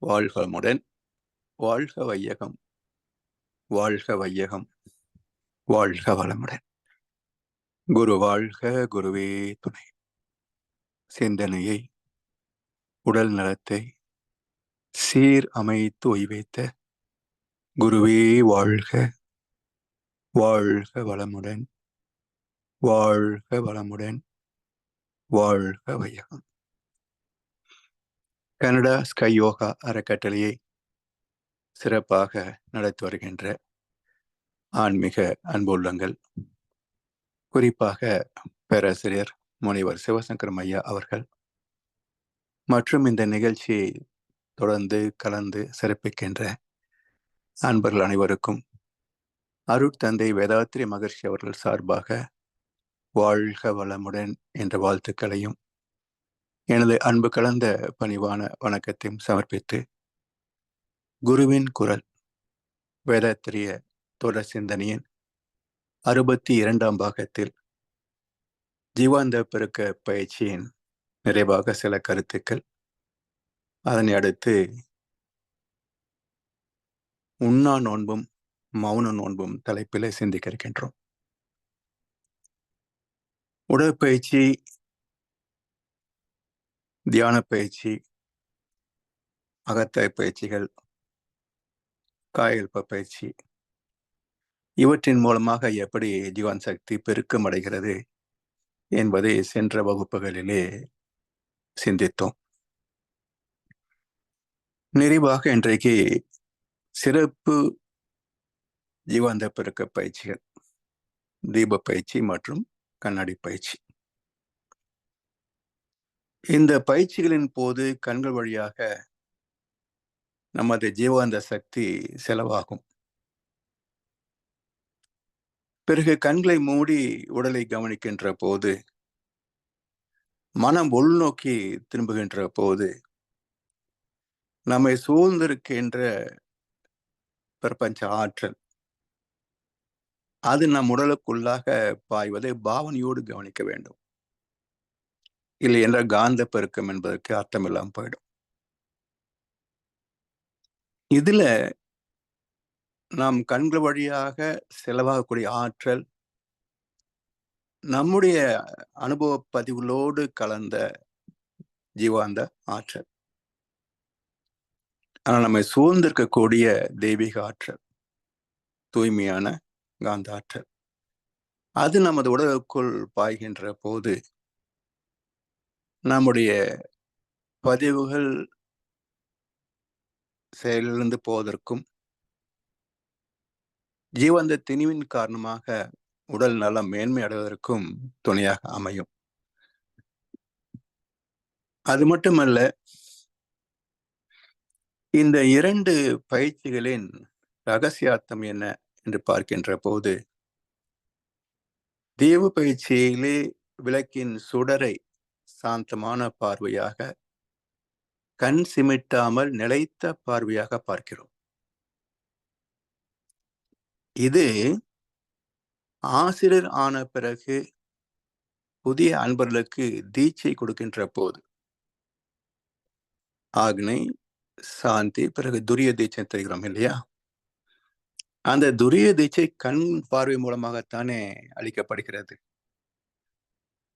வாழ்க வளமுடன். வாழ்க வையகம். வாழ்க வையகம். வாழ்க வளமுடன். குரு வாழ்க, குருவே துணை. சிந்தனையை, உடல் நலத்தை சீர் அமைத்து ஓய்வைத்த குருவே வாழ்க. வாழ்க வளமுடன். வாழ்க வளமுடன். வாழ்க வையகம். கனடா ஸ்கை யோகா அறக்கட்டளையை சிறப்பாக நடத்தி வருகின்ற ஆன்மீக அன்புள்ளங்கள், குறிப்பாக பேராசிரியர் முனைவர் சிவசங்கரம் ஐயா அவர்கள் மற்றும் இந்த நிகழ்ச்சியை தொடர்ந்து கலந்து சிறப்பிக்கின்ற அன்பர்கள் அனைவருக்கும் அருட்தந்தை வேதாத்ரி மகர்ஷி அவர்கள் சார்பாக வாழ்க வளமுடன் என்ற வாழ்த்துக்களையும் எனது அன்பு கலந்த பணிவான வணக்கத்தையும் சமர்ப்பித்து, குருவின் குரல் வேதாத்திரிய தொடர் சிந்தனையின் 62ஆம் பாகத்தில் ஜீவாந்த பெருக்க பயிற்சியின் நிறைவாக சில கருத்துக்கள், அதனை அடுத்து உண்ணா நோன்பும் மௌன நோன்பும் தலைப்பிலே சிந்திக்க இருக்கின்றோம். உடற்பயிற்சி, தியான பயிற்சி, அகத்தாய் பயிற்சிகள், காயல்ப பயிற்சி, இவற்றின் மூலமாக எப்படி ஜீவான் சக்தி பெருக்கம் அடைகிறது என்பதை சென்ற வகுப்புகளிலே சிந்தித்தோம். நிறைவாக இன்றைக்கு சிறப்பு ஜீவாந்த பெருக்க பயிற்சிகள், தீப பயிற்சி மற்றும் கண்ணாடி பயிற்சி. இந்த பயிற்சிகளின் போது கண்கள் வழியாக நமது ஜீவாந்த சக்தி செலவாகும். பிறகு கண்களை மூடி உடலை கவனிக்கின்ற போது, மனம் உள்நோக்கி திரும்புகின்ற போது, நம்மை சூழ்ந்திருக்கின்ற பிரபஞ்ச ஆற்றல் அது நம் உடலுக்குள்ளாக பாய்வதை பாவனையோடு கவனிக்க வேண்டும். இல்லை என்றால் காந்த பெருக்கம் என்பதற்கு அர்த்தமில்லாமல் போயிடும். இதுல நாம் கண்கள் வழியாக செலவாகக்கூடிய ஆற்றல் நம்முடைய அனுபவ பதிவுகளோடு கலந்த ஜீவாந்த ஆற்றல். ஆனால் நம்மை சூழ்ந்திருக்கக்கூடிய தெய்வீக ஆற்றல், தூய்மையான காந்த ஆற்றல், அது நமது உடலுக்குள் பாய்கின்ற போது நம்முடைய பதிவுகள் செயலிழந்து போவதற்கும், ஜீவந்த திணிவின் காரணமாக உடல் நலம் மேன்மை அடைவதற்கும் துணையாக அமையும். அது மட்டுமல்ல, இந்த 2 பயிற்சிகளின் ரகசியார்த்தம் என்ன என்று பார்க்கின்ற போது, தீப பயிற்சியிலே விளக்கின் சுடரை சாந்தமான பார்வையாக, கண் சிமிட்டாமல் நிலைத்த பார்வையாக பார்க்கிறோம். இது ஆசிரியர் ஆன பிறகு புதிய அன்பர்களுக்கு தீட்சை கொடுக்கின்ற போது, ஆக்னை, சாந்தி, பிறகு துரிய தீட்சை தருகிறோம் இல்லையா? அந்த துரிய தீட்சை கண் பார்வை மூலமாகத்தானே அளிக்கப்படுகிறது.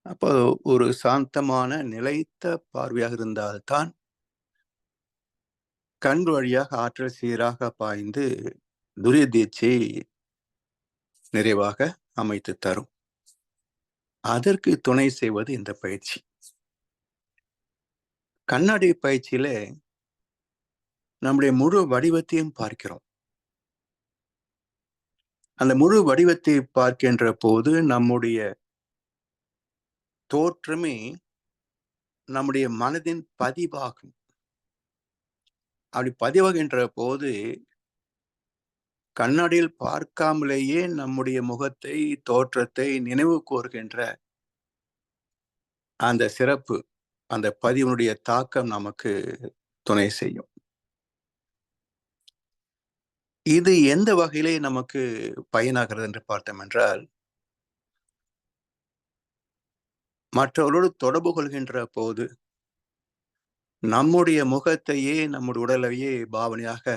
அப்போ ஒரு சாந்தமான நிலைத்த பார்வையாக இருந்தால்தான் கண் வழியாக ஆற்றல் சீராக பாய்ந்து துரிய தீட்சை நிறைவாக அமைத்து தரும். அதற்கு துணை செய்வது இந்த பயிற்சி. கண்ணாடி பயிற்சியில நம்முடைய முழு வடிவத்தையும் பார்க்கிறோம். அந்த முழு வடிவத்தை பார்க்கின்ற போது நம்முடைய தோற்றமே நம்முடைய மனதின் பதிவாகும். அப்படி பதிவாகின்ற போது கண்ணாடியில் பார்க்காமலேயே நம்முடைய முகத்தை, தோற்றத்தை நினைவு கூர்கின்ற அந்த சிறப்பு, அந்த பதிவினுடைய தாக்கம் நமக்கு துணை செய்யும். இது எந்த வகையிலே நமக்கு பயனாகிறது என்று பார்த்தோம் என்றால், மற்றவர்களோடு தொடர்பு கொள்கின்ற போது நம்முடைய முகத்தையே நம்முடைய உடலையே பாவனையாக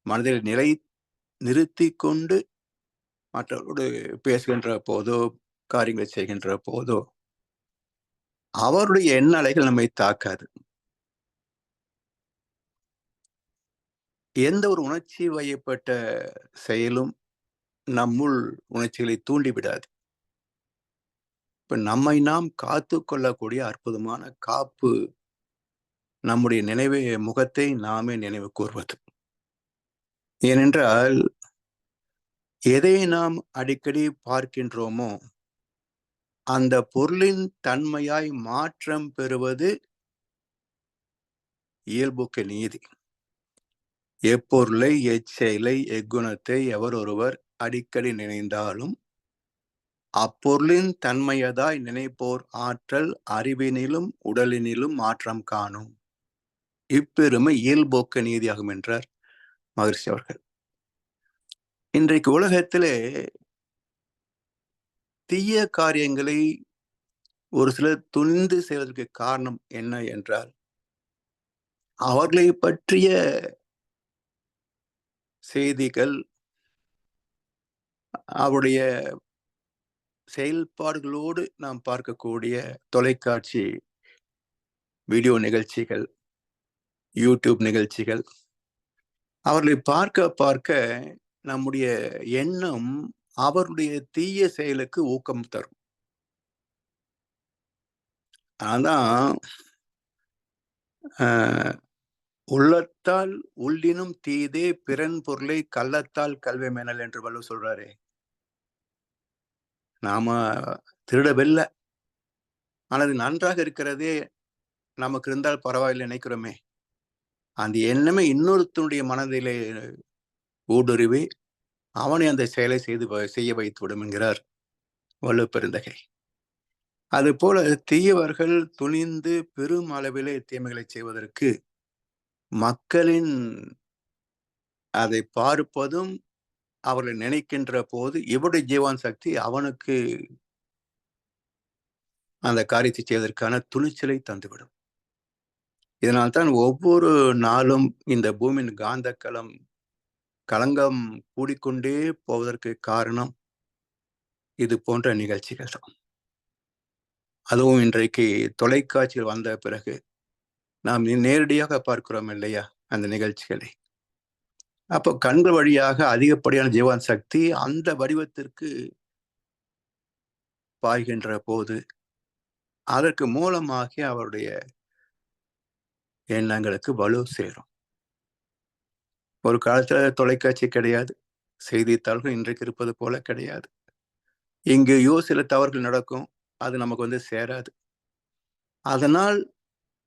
மனதில் நிறுத்தி கொண்டு மற்றவரோடு பேசுகின்ற போதோ காரியங்களை செய்கின்ற போதோ அவருடைய எண்ண அலைகள் நம்மை தாக்காது. எந்த ஒரு உணர்ச்சி வயப்பட்ட செயலும் நம்முள் உணர்ச்சிகளை தூண்டிவிடாது. இப்ப நம்மை நாம் காத்து கொள்ளக்கூடிய அற்புதமான காப்பு நம்முடைய முகத்தை நாமே நினைவு கூர்வது. ஏனென்றால் எதை நாம் அடிக்கடி பார்க்கின்றோமோ அந்த பொருளின் தன்மையாய் மாற்றம் பெறுவது இயல்புக்கு நீதி. எப்பொருளை, எச்செயலை, எக்குணத்தை எவர் ஒருவர் அடிக்கடி நினைந்தாலும் அப்பொருளின் தன்மையதாய் நினைப்போர் ஆற்றல் அறிவினிலும் உடலினிலும் மாற்றம் காணும். இப்பெருமை இயல்போக்க நீதியாகும் என்றார் மகரிஷி அவர்கள். இன்றைக்கு உலகத்திலே தீய காரியங்களை ஒரு சிலர் துணிந்து செய்வதற்கு காரணம் என்ன என்றால் அவர்களை பற்றிய செய்திகள் அவருடைய செயல்பாடுகளோடு நாம் பார்க்கக்கூடிய தொலைக்காட்சி வீடியோ நிகழ்ச்சிகள், யூடியூப் நிகழ்ச்சிகள், அவர்களை பார்க்க பார்க்க நம்முடைய எண்ணம் அவருடைய தீய செயலுக்கு ஊக்கம் தரும். அதான் உள்ளத்தால் உள்ளினும் தீதே பிறன் பொருளை கள்ளத்தால் கல்வி மேனல் என்று வள்ளுவர் சொல்றாரு. நாம திருடவில்லை, ஆனால் நன்றாக இருக்கிறதே நமக்கு இருந்தால் பரவாயில்லை நினைக்கிறோமே, அந்த எண்ணமே இன்னொருத்தனுடைய மனதிலே ஊடுருவி அவனை அந்த செயலை செய்ய வைத்து விடும் என்கிறார் வள்ளுவ பெருந்தகை. அது போல தீயவர்கள் துணிந்து பெரும் அளவிலே தீமைகளை செய்வதற்கு மக்களின் அதை பார்ப்பதும் அவர்களை நினைக்கின்ற போது இவருடைய ஜீவான் சக்தி அவனுக்கு அந்த காரியத்தை செய்வதற்கான துணிச்சலை தந்துவிடும். இதனால்தான் ஒவ்வொரு நாளும் இந்த பூமியின் காந்த களங்கம் கூடிக்கொண்டே போவதற்கு காரணம் இது போன்ற நிகழ்ச்சிகள் தான். அதுவும் இன்றைக்கு தொலைக்காட்சியில் வந்த பிறகு நாம் நேரடியாக பார்க்கிறோம் இல்லையா அந்த நிகழ்ச்சிகளை. அப்போ கண்கள் வழியாக அதிகப்படியான ஜீவான் சக்தி அந்த வடிவத்திற்கு பாய்கின்ற போது அதற்கு மூலமாக அவருடைய எண்ணங்களுக்கு வலு சேரும். ஒரு காலத்துல தொலைக்காட்சி கிடையாது, செய்தித்தாள்கள் இன்றைக்கு இருப்பது போல கிடையாது. இங்கேயோ சில தவறுகள் நடக்கும், அது நமக்கு சேராது. அதனால்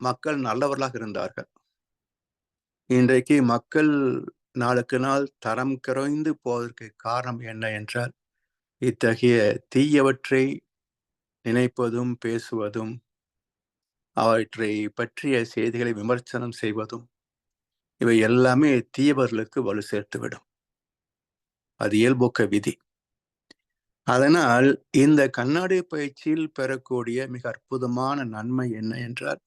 மக்கள் நல்லவர்களாக இருந்தார்கள். இன்றைக்கு மக்கள் நாளுக்கு நாள் தரம் குறைந்து போவதற்கு காரணம் என்ன என்றால் இத்தகைய தீயவற்றை நினைப்பதும் பேசுவதும் அவற்றை பற்றிய செய்திகளை விமர்சனம் செய்வதும் இவை எல்லாமே தீயவர்களுக்கு வலு சேர்த்துவிடும். அது இயல்போக்க விதி. அதனால் இந்த கண்ணாடி பயிற்சியில் பெறக்கூடிய மிக அற்புதமான நன்மை என்ன என்றால்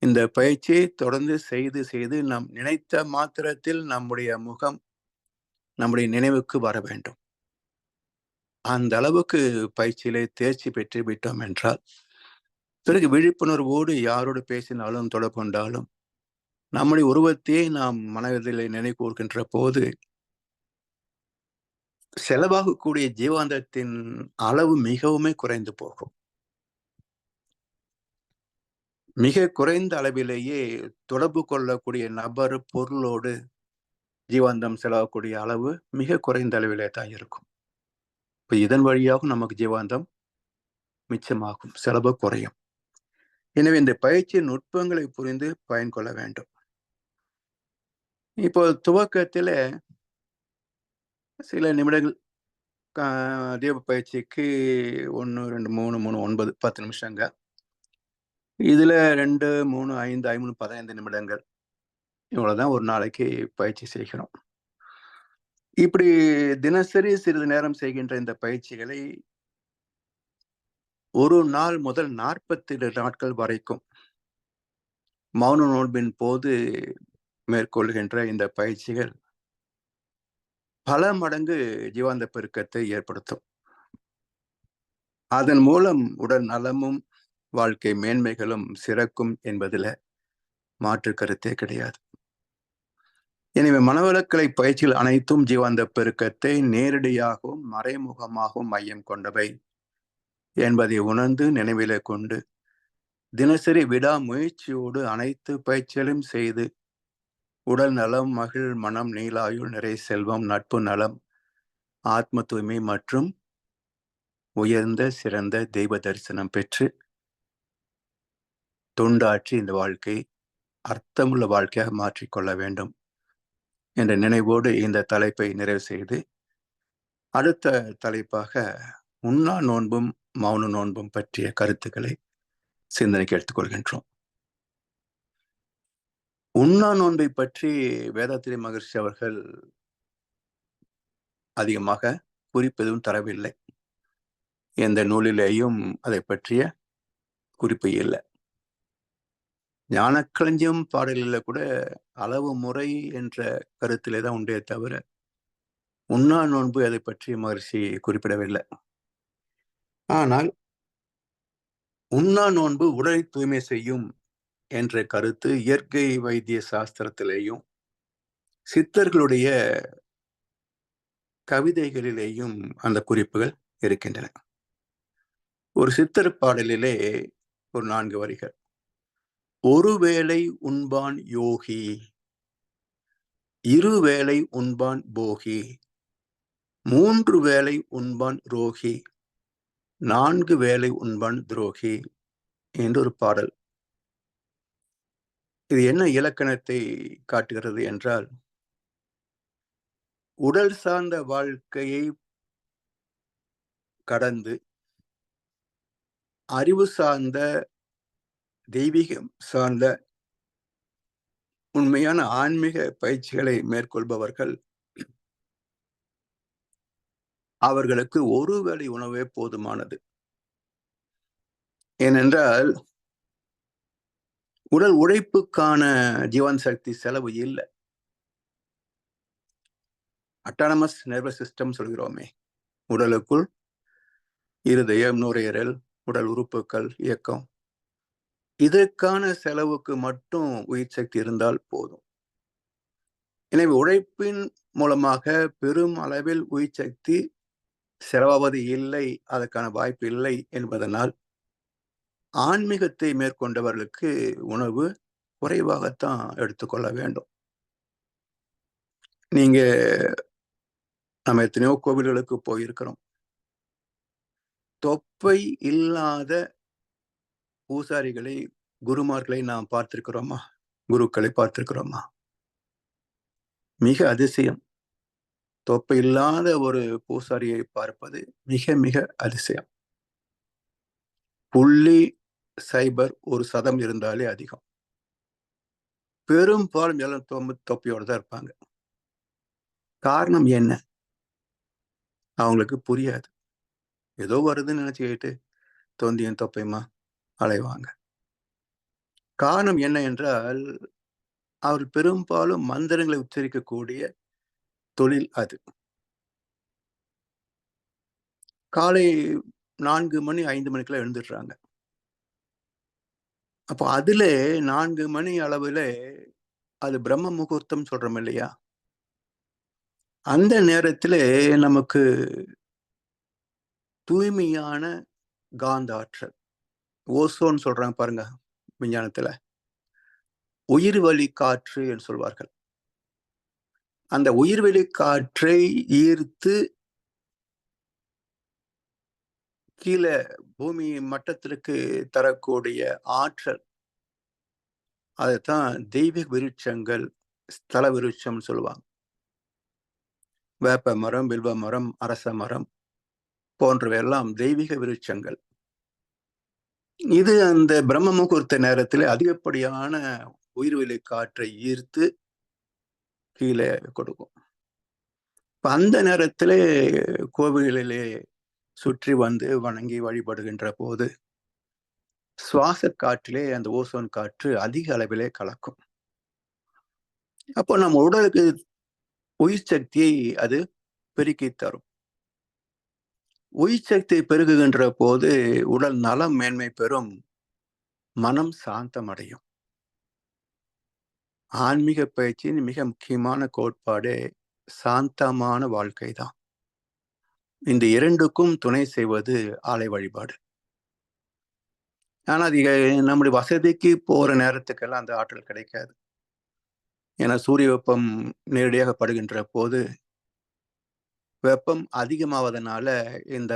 இந்த பயிற்சியை தொடர்ந்து செய்து செய்து நாம் நினைத்த மாத்திரத்தில் நம்முடைய முகம் நம்முடைய நினைவுக்கு வர வேண்டும். அந்த அளவுக்கு பயிற்சியிலே தேர்ச்சி பெற்று விட்டோம் என்றால் பிறகு விழிப்புணர்வோடு யாரோடு பேசினாலும் தொடர்பு கொண்டாலும் நம்முடைய உருவத்தையே நாம் மனதில் நினைக்கூர்கின்ற போது செலவாகக்கூடிய ஜீவாந்தத்தின் அளவு மிகவுமே குறைந்து போகும். மிக குறைந்த அளவிலேயே தொடர்பு கொள்ளக்கூடிய நபர் பொருளோடு ஜீவாந்தம் செலவாகக்கூடிய அளவு மிக குறைந்த அளவிலே தான் இருக்கும். இப்ப இதன் வழியாகவும் நமக்கு ஜீவாந்தம் மிச்சமாகும், செலவு குறையும். எனவே இந்த பயிற்சி நுட்பங்களை புரிந்து பயன் கொள்ள வேண்டும். இப்போ துவக்கத்துல சில நிமிடங்கள் தீப பயிற்சிக்கு 1, 2, 3, 9, 10 நிமிஷங்க. இதுல 2, 3, 5, 5, 15 நிமிடங்கள் இவ்வளவுதான் ஒரு நாளைக்கு பயிற்சி செய்கிறோம். இப்படி தினசரி சிறிது நேரம் செய்கின்ற இந்த பயிற்சிகளை ஒரு நாள் முதல் 42 நாட்கள் வரைக்கும் மௌன நோன்பின் போது மேற்கொள்கின்ற இந்த பயிற்சிகள் பல மடங்கு ஜீவாந்த பெருக்கத்தை ஏற்படுத்தும். அதன் மூலம் உடல் நலமும் வாழ்க்கை மேன்மைகளும் சிறக்கும் என்பதில் மாற்று கருத்தே கிடையாது. எனவே மனவளக்கலை பயிற்சிகள் அனைத்தும் ஜீவாந்த பெருக்கத்தை நேரடியாகவும் மறைமுகமாகவும் மையம் கொண்டவை என்பதை உணர்ந்து நினைவிலே கொண்டு தினசரி விடாமுயற்சியோடு அனைத்து பயிற்சிகளையும் செய்து உடல் நலம், மகிழ் மனம், நீலாயுள், நிறை செல்வம், நட்பு நலம், ஆத்ம தூய்மை மற்றும் உயர்ந்த சிறந்த தெய்வ தரிசனம் பெற்று தொண்டாற்றி இந்த வாழ்க்கை அர்த்தமுள்ள வாழ்க்கையாக மாற்றிக்கொள்ள வேண்டும் என்ற நினைவோடு இந்த தலைப்பை நிறைவு செய்து அடுத்த தலைப்பாக உண்ணா நோன்பும் மௌன நோன்பும் பற்றிய கருத்துக்களை சிந்தனைக்கு எடுத்துக்கொள்கின்றோம். உண்ணா நோன்பை பற்றி வேதாத்திரி மகர்ஷி அவர்கள் அதிகமாக குறிப்பெதுவும் தரவில்லை. எந்த நூலிலேயும் அதை பற்றிய குறிப்பு இல்லை. ஞானக்களஞ்சியம் பாடலில் கூட அளவு முறை என்ற கருத்திலே தான் உண்டே தவிர உண்ணா நோன்பு அதை பற்றி மகர்ஷி குறிப்பிடவில்லை. ஆனால் உண்ணா நோன்பு உடலை தூய்மை செய்யும் என்ற கருத்து இயற்கை வைத்திய சாஸ்திரத்திலேயும் சித்தர்களுடைய கவிதைகளிலேயும் அந்த குறிப்புகள் இருக்கின்றன. ஒரு சித்தர் பாடலிலே ஒரு 4 வரிகள். ஒருவேளை உண்பான் யோகி, இருவேளை உண்பான் போகி, 3 வேளை உண்பான் ரோகி, 4 வேளை உண்பான் துரோகி என்று ஒரு பாடல். இது என்ன இலக்கணத்தை காட்டுகிறது என்றால், உடல் சார்ந்த வாழ்க்கையை கடந்து அறிவு சார்ந்த தெய்வீகம் சார்ந்த உண்மையான ஆன்மீக பயிற்சிகளை மேற்கொள்பவர்கள் அவர்களுக்கு ஒரு வேளை உணவே போதுமானது. ஏனென்றால் உடல் உழைப்புக்கான ஜீவன் சக்தி செலவு இல்லை. அட்டானமஸ் நர்வஸ் சிஸ்டம் சொல்கிறோமே, உடலுக்குள் இருதயம், நுரையீரல், உடல் உறுப்புகள் இயக்கம், இதற்கான செலவுக்கு மட்டும் உயிர் சக்தி இருந்தால் போதும். எனவே உழைப்பின் மூலமாக பெரும் அளவில் உயிர் சக்தி செலவாவது இல்லை, அதற்கான வாய்ப்பு இல்லை என்பதனால் ஆன்மீகத்தை மேற்கொண்டவர்களுக்கு உணவு குறைவாகத்தான் எடுத்துக்கொள்ள வேண்டும். நீங்க நம்ம எத்தனையோ கோவில்களுக்கு போயிருக்கிறோம். தொப்பை இல்லாத பூசாரிகளை, குருமார்களை நாம் பார்த்திருக்கிறோமா? குருக்களை பார்த்திருக்கிறோமா? மிக அதிசயம். தொப்பை இல்லாத ஒரு பூசாரியை பார்ப்பது மிக மிக அதிசயம். 0.01% இருந்தாலே அதிகம். பெரும்பாலும் எல்லாம் தொப்பையோடு தான் இருப்பாங்க. காரணம் என்ன? அவங்களுக்கு புரியாது. ஏதோ வருதுன்னு நினைச்சுக்கிட்டு தொந்தியும் தொப்பையுமா அலைவாங்க. காரணம் என்ன என்றால், அவர் பெரும்பாலும் மந்திரங்களை உச்சரிக்கக்கூடிய தொழில் அது. காலை 4 மணி 5 மணிக்கெல்லாம் எழுந்துடுறாங்க. அப்போ அதுல 4 மணி அளவுல அது பிரம்ம முகூர்த்தம் சொல்றோம் இல்லையா? அந்த நேரத்துல நமக்கு தூய்மையான காந்த ஆற்றல், ஓசோன் சொல்றாங்க பாருங்க விஞ்ஞானத்துல, உயிர்வழி காற்று என்று சொல்வார்கள். அந்த உயிர்வெளி காற்றை ஈர்த்து கீழே பூமி மட்டத்திற்கு தரக்கூடிய ஆற்றல், அதைத்தான் தெய்வீக விருட்சங்கள், ஸ்தல விருட்சம் சொல்லுவாங்க. வேப்ப மரம், வில்வ மரம், அரச மரம் போன்றவையெல்லாம் தெய்வீக விருட்சங்கள். இது அந்த பிரம்ம முகூர்த்த நேரத்தில் அதிகப்படியான உயிர்வெளி காற்றை ஈர்த்து கீழே கொடுக்கும். அந்த நேரத்திலே கோவிலிலே சுற்றி வந்து வணங்கி வழிபடுகின்ற போது சுவாச காற்றிலே அந்த ஓசோன் காற்று அதிக அளவிலே கலக்கும். அப்போ நம்ம உடலுக்கு உயிர் சக்தியை அது பெருக்கி தரும். உயிர் சக்தி பெருகுகின்ற போது உடல் நலம் மேன்மை பெறும், மனம் சாந்தமடையும். ஆன்மீக பயிற்சியின் மிக முக்கியமான கோட்பாடே சாந்தமான வாழ்க்கை தான். இந்த இரண்டுக்கும் துணை செய்வது ஆலய வழிபாடு. ஆனா அது நம்முடைய வசதிக்கு போற நேரத்துக்கெல்லாம் அந்த ஆற்றல் கிடைக்காது. ஏன்னா சூரிய வெப்பம் நேரடியாக படுகின்ற போது வெப்பம் அதிகமாவதனால இந்த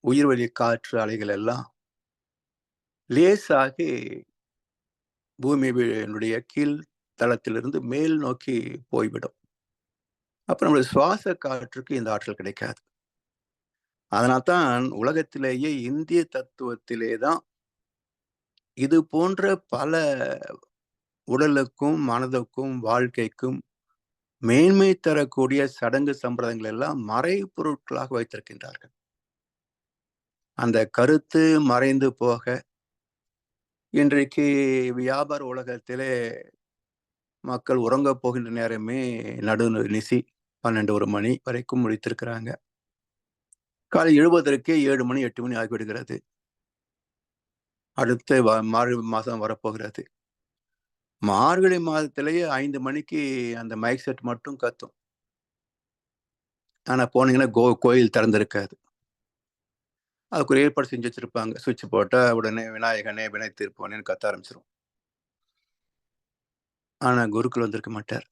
உயிர்வழி காற்று அலைகள் எல்லாம் லேசாகி பூமியினுடைய கீழ் தளத்திலிருந்து மேல் நோக்கி போய்விடும். அப்ப நம்முடைய சுவாச காற்றுக்கு இந்த ஆற்றல் கிடைக்காது. அதனால்தான் உலகத்திலேயே இந்திய தத்துவத்திலே தான் இது போன்ற பல உடலுக்கும் மனதுக்கும் வாழ்க்கைக்கும் மேன்மை தரக்கூடிய சடங்கு சம்பிரதாயங்கள் எல்லாம் மறைபொருட்களாக வைத்திருக்கின்றார்கள். அந்த கருத்து மறைந்து போக இன்றைக்கு வியாபார உலகத்திலே மக்கள் உறங்கப் போகின்ற நேரமே நடுநிசி 12 மணி வரைக்கும் முடித்திருக்கிறாங்க. காலை எழுவதற்கே 7 மணி 8 மணி ஆகிவிடுகிறது. அடுத்த மார்கழி மாதம் வரப்போகிறது. மார்கழி மாதத்திலேயே 5 மணிக்கு அந்த மைக் செட் மட்டும் கத்தும். ஆனா போனீங்கன்னா கோயில் திறந்திருக்காது. அதுக்கு ஒரு ஏற்பாடு செஞ்சு வச்சிருப்பாங்க. சுவிட்ச் போட்டா உடனே விநாயகனே வினை தீர்ப்பவனேன்னு கத்த ஆரம்பிச்சிடும். ஆனா குருக்கள் வந்திருக்க மாட்டார்.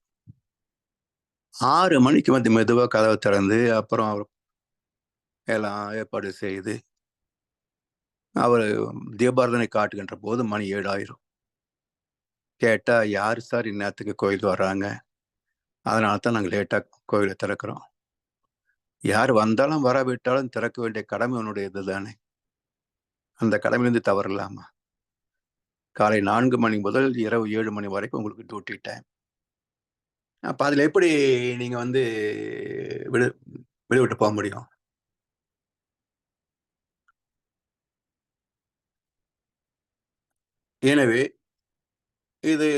6 மணிக்கு வந்து மெதுவா கதவை திறந்து அப்புறம் அவர் எல்லாம் ஏற்பாடு செய்து அவர் தீபாரதனை காட்டுகின்ற போது மணி 7 ஆயிரும். கேட்டா யார் சார் இந்நேரத்துக்கு கோயில் வர்றாங்க? அதனால தான் நாங்கள் லேட்டா கோயிலை திறக்கிறோம். யார் வந்தாலும் வராவிட்டாலும் திறக்க வேண்டிய கடமை உன்னுடையது தானே. அந்த கடமையிலிருந்து தவறலாமா? காலை 4 மணி முதல் இரவு 7 மணி வரைக்கும் உங்களுக்கு டியூட்டி டைம். அப்ப அதுல எப்படி நீங்க வந்து விடு விடுவிட்டு போக முடியும்? எனவே இது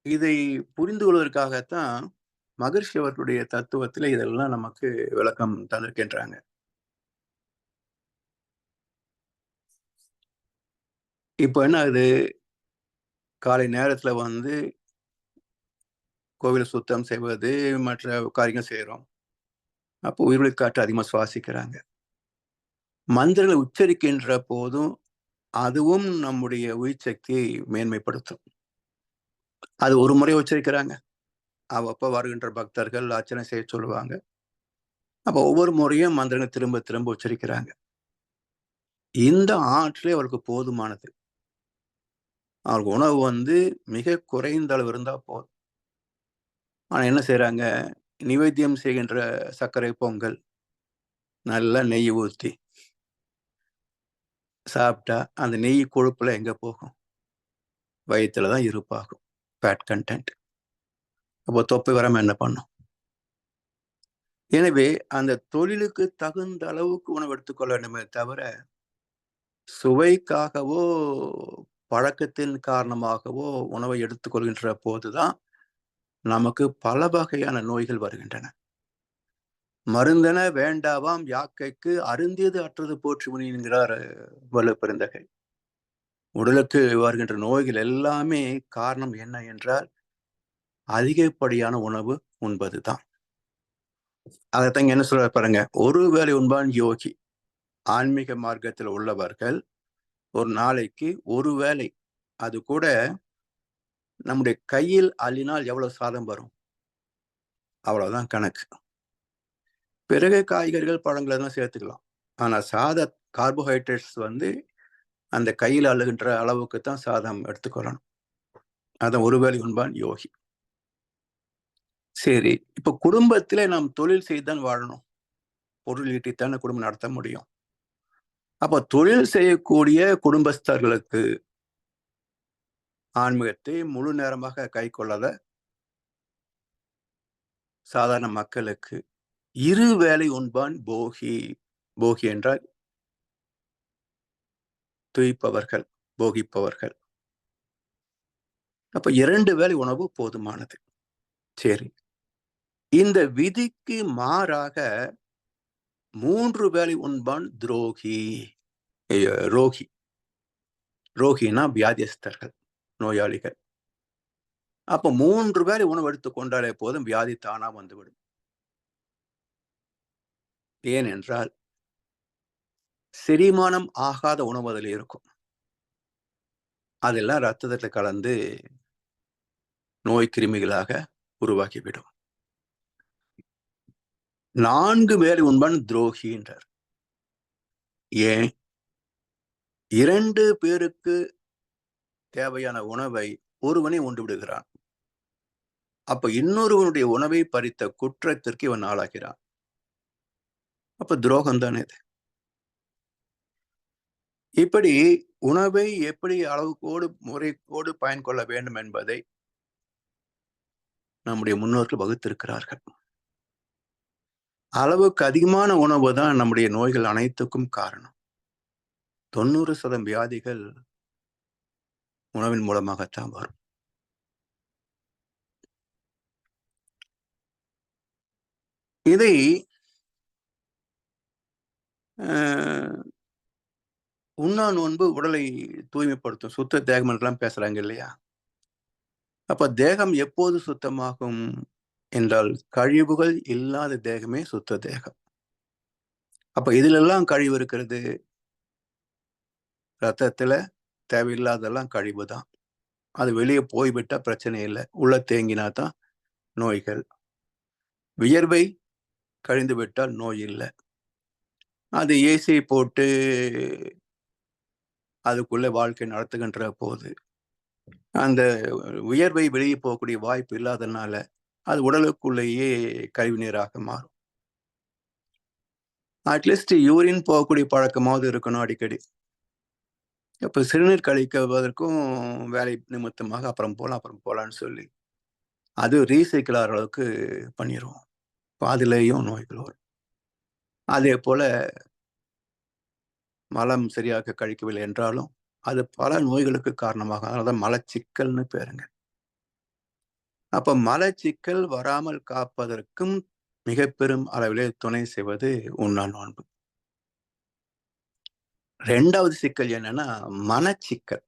இதை புரிந்து கொள்வதற்காகத்தான் மகரிஷி அவர்களுடைய தத்துவத்திலே இதெல்லாம் நமக்கு விளக்கம் தந்திருக்கின்றாங்க. இப்போ என்ன ஆகுது? காலை நேரத்துல வந்து கோவிலை சுத்தம் செய்வது, மற்ற காரியங்கள் செய்றோம். அப்போ உயிர்வளி காற்று அதிகமா சுவாசிக்கிறாங்க. மந்திரங்களை உச்சரிக்கின்ற போதும், அதுவும் நம்முடைய உயிர் சக்தியை மேன்மைப்படுத்தும். அது ஒரு முறை உச்சரிக்கிறாங்க. அவ்வப்ப வருகின்ற பக்தர்கள் அர்ச்சனை செய்ய சொல்லுவாங்க. அப்ப ஒவ்வொரு முறையும் மந்திரங்களை திரும்ப திரும்ப உச்சரிக்கிறாங்க. இந்த ஆற்றலே அவருக்கு போதுமானது. அவருக்கு உணவு வந்து மிக குறைந்த அளவு இருந்தா போதும். ஆனா என்ன செய்றாங்க? நிவேத்தியம் செய்கின்ற சர்க்கரை பொங்கல், நல்லா நெய் ஊத்தி சாப்பிட்டா, அந்த நெய் கொழுப்புல எங்க போகும்? வயித்துல தான் இருப்பாகும். Fat content. அப்போ தொப்பை வராம என்ன பண்ணும்? எனவே அந்த தொழிலுக்கு தகுந்த அளவுக்கு உணவு எடுத்துக்கொள்ள வேண்டுமே தவிர, சுவைக்காகவோ, பழக்கத்தின் காரணமாகவோ உணவை எடுத்துக்கொள்கின்ற போதுதான், நமக்கு பல வகையான நோய்கள் வருகின்றன. மருந்தென வேண்டாவாம் யாக்கைக்கு அருந்தியது அற்றது போற்றுமினி என்கிறார் வள்ளுவப்பெருந்தகை. உடலுக்கு வருகின்ற நோய்கள் எல்லாமே காரணம் என்ன என்றால், அதிகப்படியான உணவு உண்பதுதான். அதைத்தான் இங்க என்ன சொல்றாரு பாருங்க. ஒரு வேளை உண்பான் யோகி. ஆன்மீக மார்க்கத்தில் உள்ளவர்கள் ஒரு நாளைக்கு ஒரு வேளை, அது கூட நம்முடைய கையில் அள்ளினால் எவ்வளவு சாதம் வரும்? அவ்வளவுதான் கணக்கு. பிறகு காய்கறிகள், பழங்களை தான் சேர்த்துக்கலாம். ஆனா கார்போஹைட்ரேட்ஸ் வந்து அந்த கையில் அள்ளுகின்ற அளவுக்கு தான் சாதம் எடுத்துக்கொள்ளணும். அதான் ஒரு வேளை உண்பான் யோகி. சரி, இப்ப குடும்பத்திலே நாம் தொழில் செய்து தான் வாழணும். பொருள் ஈட்டித்தானே குடும்பம் நடத்த முடியும். அப்ப தொழில் செய்யக்கூடிய குடும்பஸ்தர்களுக்கு ஆன்மீகத்தை முழு நேரமாக கைக்கொள்ளாத சாதாரண மக்களுக்கு, இருவேளை உண்பான் போகி. போகி என்றால் துய்ப்பவர்கள், போகிப்பவர்கள். அப்ப 2 வேளை உணவு போதுமானது. சரி. இந்த விதிக்கு மாறாக 3 வேளை உண்பான் துரோகி. ரோகி. ரோகினா வியாதியஸ்தர்கள், நோயாளிகள். அப்ப 3 வேளை உணவு எடுத்துக் கொண்டாலே போதும், வியாதி தானா வந்துவிடும். ஏனென்றால் செரிமானம் ஆகாத உணவு அதில் இருக்கும். அதெல்லாம் ரத்தத்துல கலந்து நோய் கிருமிகளாக உருவாக்கிவிடும். 4 வேளை உண்பான் துரோகி என்றார். ஏன்? 2 பேருக்கு தேவையான உணவை ஒருவனே உண்டு விடுகிறான். அப்ப இன்னொருவனுடைய உணவை பறித்த குற்றத்திற்கு இவன் ஆளாகிறான். அப்ப துரோகம் தானே இது. இப்படி உணவை எப்படி அளவுக்கோடு முறைக்கோடு பயன் கொள்ள வேண்டும் என்பதை நம்முடைய முன்னோர்கள் வகுத்திருக்கிறார்கள். அளவுக்கு அதிகமான உணவு தான் நம்முடைய நோய்கள் அனைத்துக்கும் காரணம். 90% வியாதிகள் உணவின் மூலமாகத்தான் வரும். இதை உண்ணா நோன்பு உடலை தூய்மைப்படுத்தும், சுத்த தேகம் என்றெல்லாம் பேசுறாங்க இல்லையா? அப்ப தேகம் எப்போது சுத்தமாகும் என்றால், கழிவுகள் இல்லாத தேகமே சுத்த தேகம். அப்ப இதிலெல்லாம் கழிவு இருக்கிறது. ரத்தத்துல தேவையில்லாதெல்லாம் கழிவு தான். அது வெளியே போய்விட்டா பிரச்சனை இல்லை. உள்ள தேங்கினா தான் நோய்கள். வியர்வை கழிந்து விட்டால் நோய் இல்லை. அது ஏசி போட்டு அதுக்குள்ள வாழ்க்கை நடத்துகின்ற போது அந்த வியர்வை வெளியே போகக்கூடிய வாய்ப்பு இல்லாதனால அது உடலுக்குள்ளேயே கழிவு நீராக மாறும். அட்லீஸ்ட் யூரின் போகக்கூடிய பழக்கமாவது இருக்கணும் அடிக்கடி. இப்ப சிறுநீர் கழிக்குவதற்கும் வேலை நிமித்தமாக அப்புறம் போலான்னு சொல்லி அது ரீசைக்கிள் ஆகிற அளவுக்கு பண்ணிடுவோம். அதுலேயும் நோய்கள் வரும். அதே போல மலம் சரியாக கழிக்கவில்லை என்றாலும் அது பல நோய்களுக்கு காரணமாக, அதனாலதான் மலச்சிக்கல்னு பேருங்க. அப்ப மலச்சிக்கல் வராமல் காப்பதற்கும் மிக பெரும் அளவிலே துணை செய்வது உண்ணா நோன்பு. 2வது சிக்கல் என்னன்னா மனச்சிக்கல்.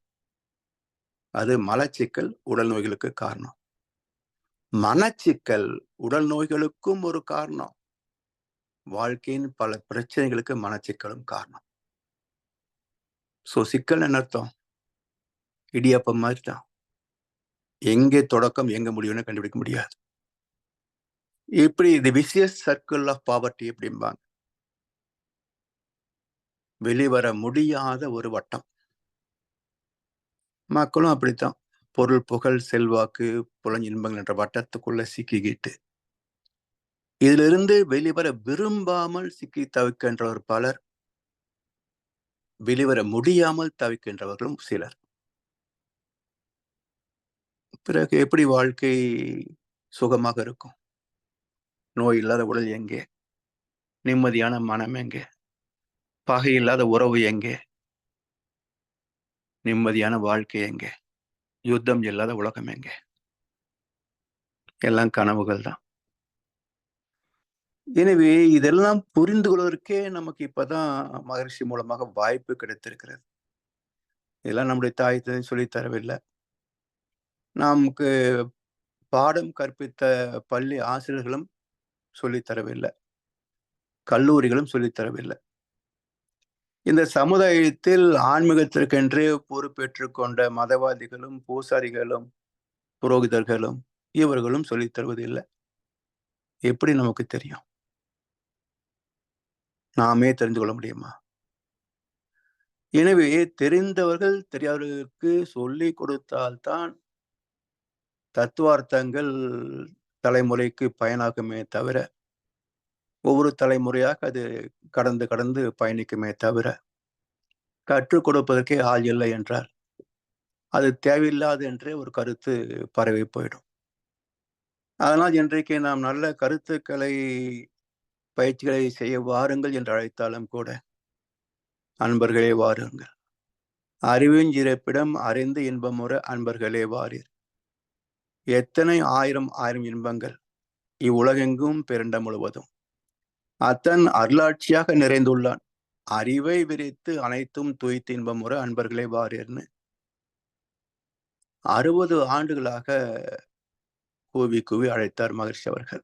அது மலச்சிக்கல் உடல் நோய்களுக்கு காரணம். மனச்சிக்கல் உடல் நோய்களுக்கும் ஒரு காரணம். வாழ்க்கையின் பல பிரச்சனைகளுக்கு மனச்சிக்கலும் காரணம். சிக்கல் என்ன அர்த்தம்? இடியாப்பம் மாதிரி தான். எங்கே தொடக்கம் எங்க முடியும்னு கண்டுபிடிக்க முடியாது. இப்படி தி விசியஸ் சர்க்கிள் ஆஃப் பாவர்ட்டி அப்படிம்பாங்க. வெளிவர முடியாத ஒரு வட்டம். மக்களும் அப்படித்தான். பொருள், புகழ், செல்வாக்கு, புலனின்பங்கள் என்ற வட்டத்துக்குள்ள சிக்கிக்கிட்டு இதிலிருந்து வெளிவர விரும்பாமல் சிக்கி தவிக்கின்றவர் பலர், வெளிவர முடியாமல் தவிக்கின்றவர்களும் சிலர். பிறகு எப்படி வாழ்க்கை சுகமாக இருக்கும்? நோய் இல்லாத உடல் எங்கே? நிம்மதியான மனம் எங்கே? பகை இல்லாத உறவு எங்கே? நிம்மதியான வாழ்க்கை எங்கே? யுத்தம் இல்லாத உலகம் எங்கே? எல்லாம் கனவுகள் தான். எனவே இதெல்லாம் புரிந்து கொள்வதற்கே நமக்கு இப்பதான் மகரிஷி மூலமாக வாய்ப்பு கிடைத்திருக்கிறது. இதெல்லாம் நம்முடைய தாய் சொல்லித் தரவில்லை. நமக்கு பாடம் கற்பித்த பள்ளி ஆசிரியர்களும் சொல்லித் தரவில்லை. கல்லூரிகளும் சொல்லித் தரவில்லை. இந்த சமுதாயத்தில் ஆன்மீகத்திற்கென்று பொறுப்பேற்றுக் கொண்ட மதவாதிகளும், பூசாரிகளும், புரோகிதர்களும் இவர்களும் சொல்லித் தருவதில்லை. எப்படி நமக்கு தெரியும்? நாமே தெரிந்து கொள்ள முடியுமா? எனவே தெரிந்தவர்கள் தெரியாதவர்களுக்கு சொல்லிக் கொடுத்தால்தான் தத்துவார்த்தங்கள் தலைமுறைக்கு பயனாகுமே தவிர, ஒவ்வொரு தலைமுறையாக அது கடந்து பயணிக்குமே தவிர, கற்றுக் கொடுப்பதற்கே ஆள் இல்லை என்றால் அது தேவையில்லாது என்றே ஒரு கருத்து பரவி போயிடும். அதனால் இன்றைக்கு நாம் நல்ல கருத்துக்களை, பயிற்சிகளை செய்ய வாருங்கள் என்று அழைத்தாலும் கூட, அன்பர்களே வாருங்கள், அறிவிஞ்சிறப்பிடம் அறிந்து இன்பமுற அன்பர்களே வாரீர். எத்தனை ஆயிரம் ஆயிரம் இன்பங்கள் இவ்வுலகெங்கும் பெருண்ட முழுவதும் அத்தன் அருளாட்சியாக நிறைந்துள்ளான். அறிவை விரித்து அனைத்தும் துய்த்து இன்பமுற அன்பர்களே வாரீர்னு 60 ஆண்டுகளாக கூவி கூவி அழைத்தார் மகர்ஷி அவர்கள்.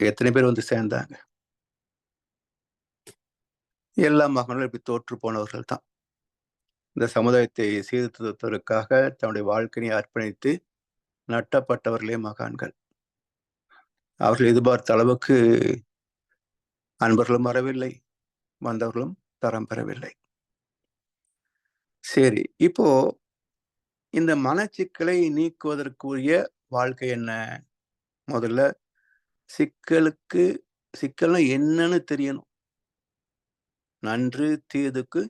எத்தனை பேர் வந்து சேர்ந்தாங்க? எல்லா மகன்களும் இப்படி தோற்று போனவர்கள் தான். இந்த சமுதாயத்தை சீர்திருத்தத்திற்காக தன்னுடைய வாழ்க்கையை அர்ப்பணித்து நட்டப்பட்டவர்களே மகான்கள். அவர்கள் எதிர்பார்த்த அளவுக்கு அன்பர்களும் வரவில்லை, வந்தவர்களும் தரம் பெறவில்லை. சரி, இப்போ இந்த மனச்சிக்கலை நீக்குவதற்குரிய வாழ்க்கை என்ன? முதல்ல சிக்கல்னா என்னன்னு தெரியணும். நன்று தீதுக்கு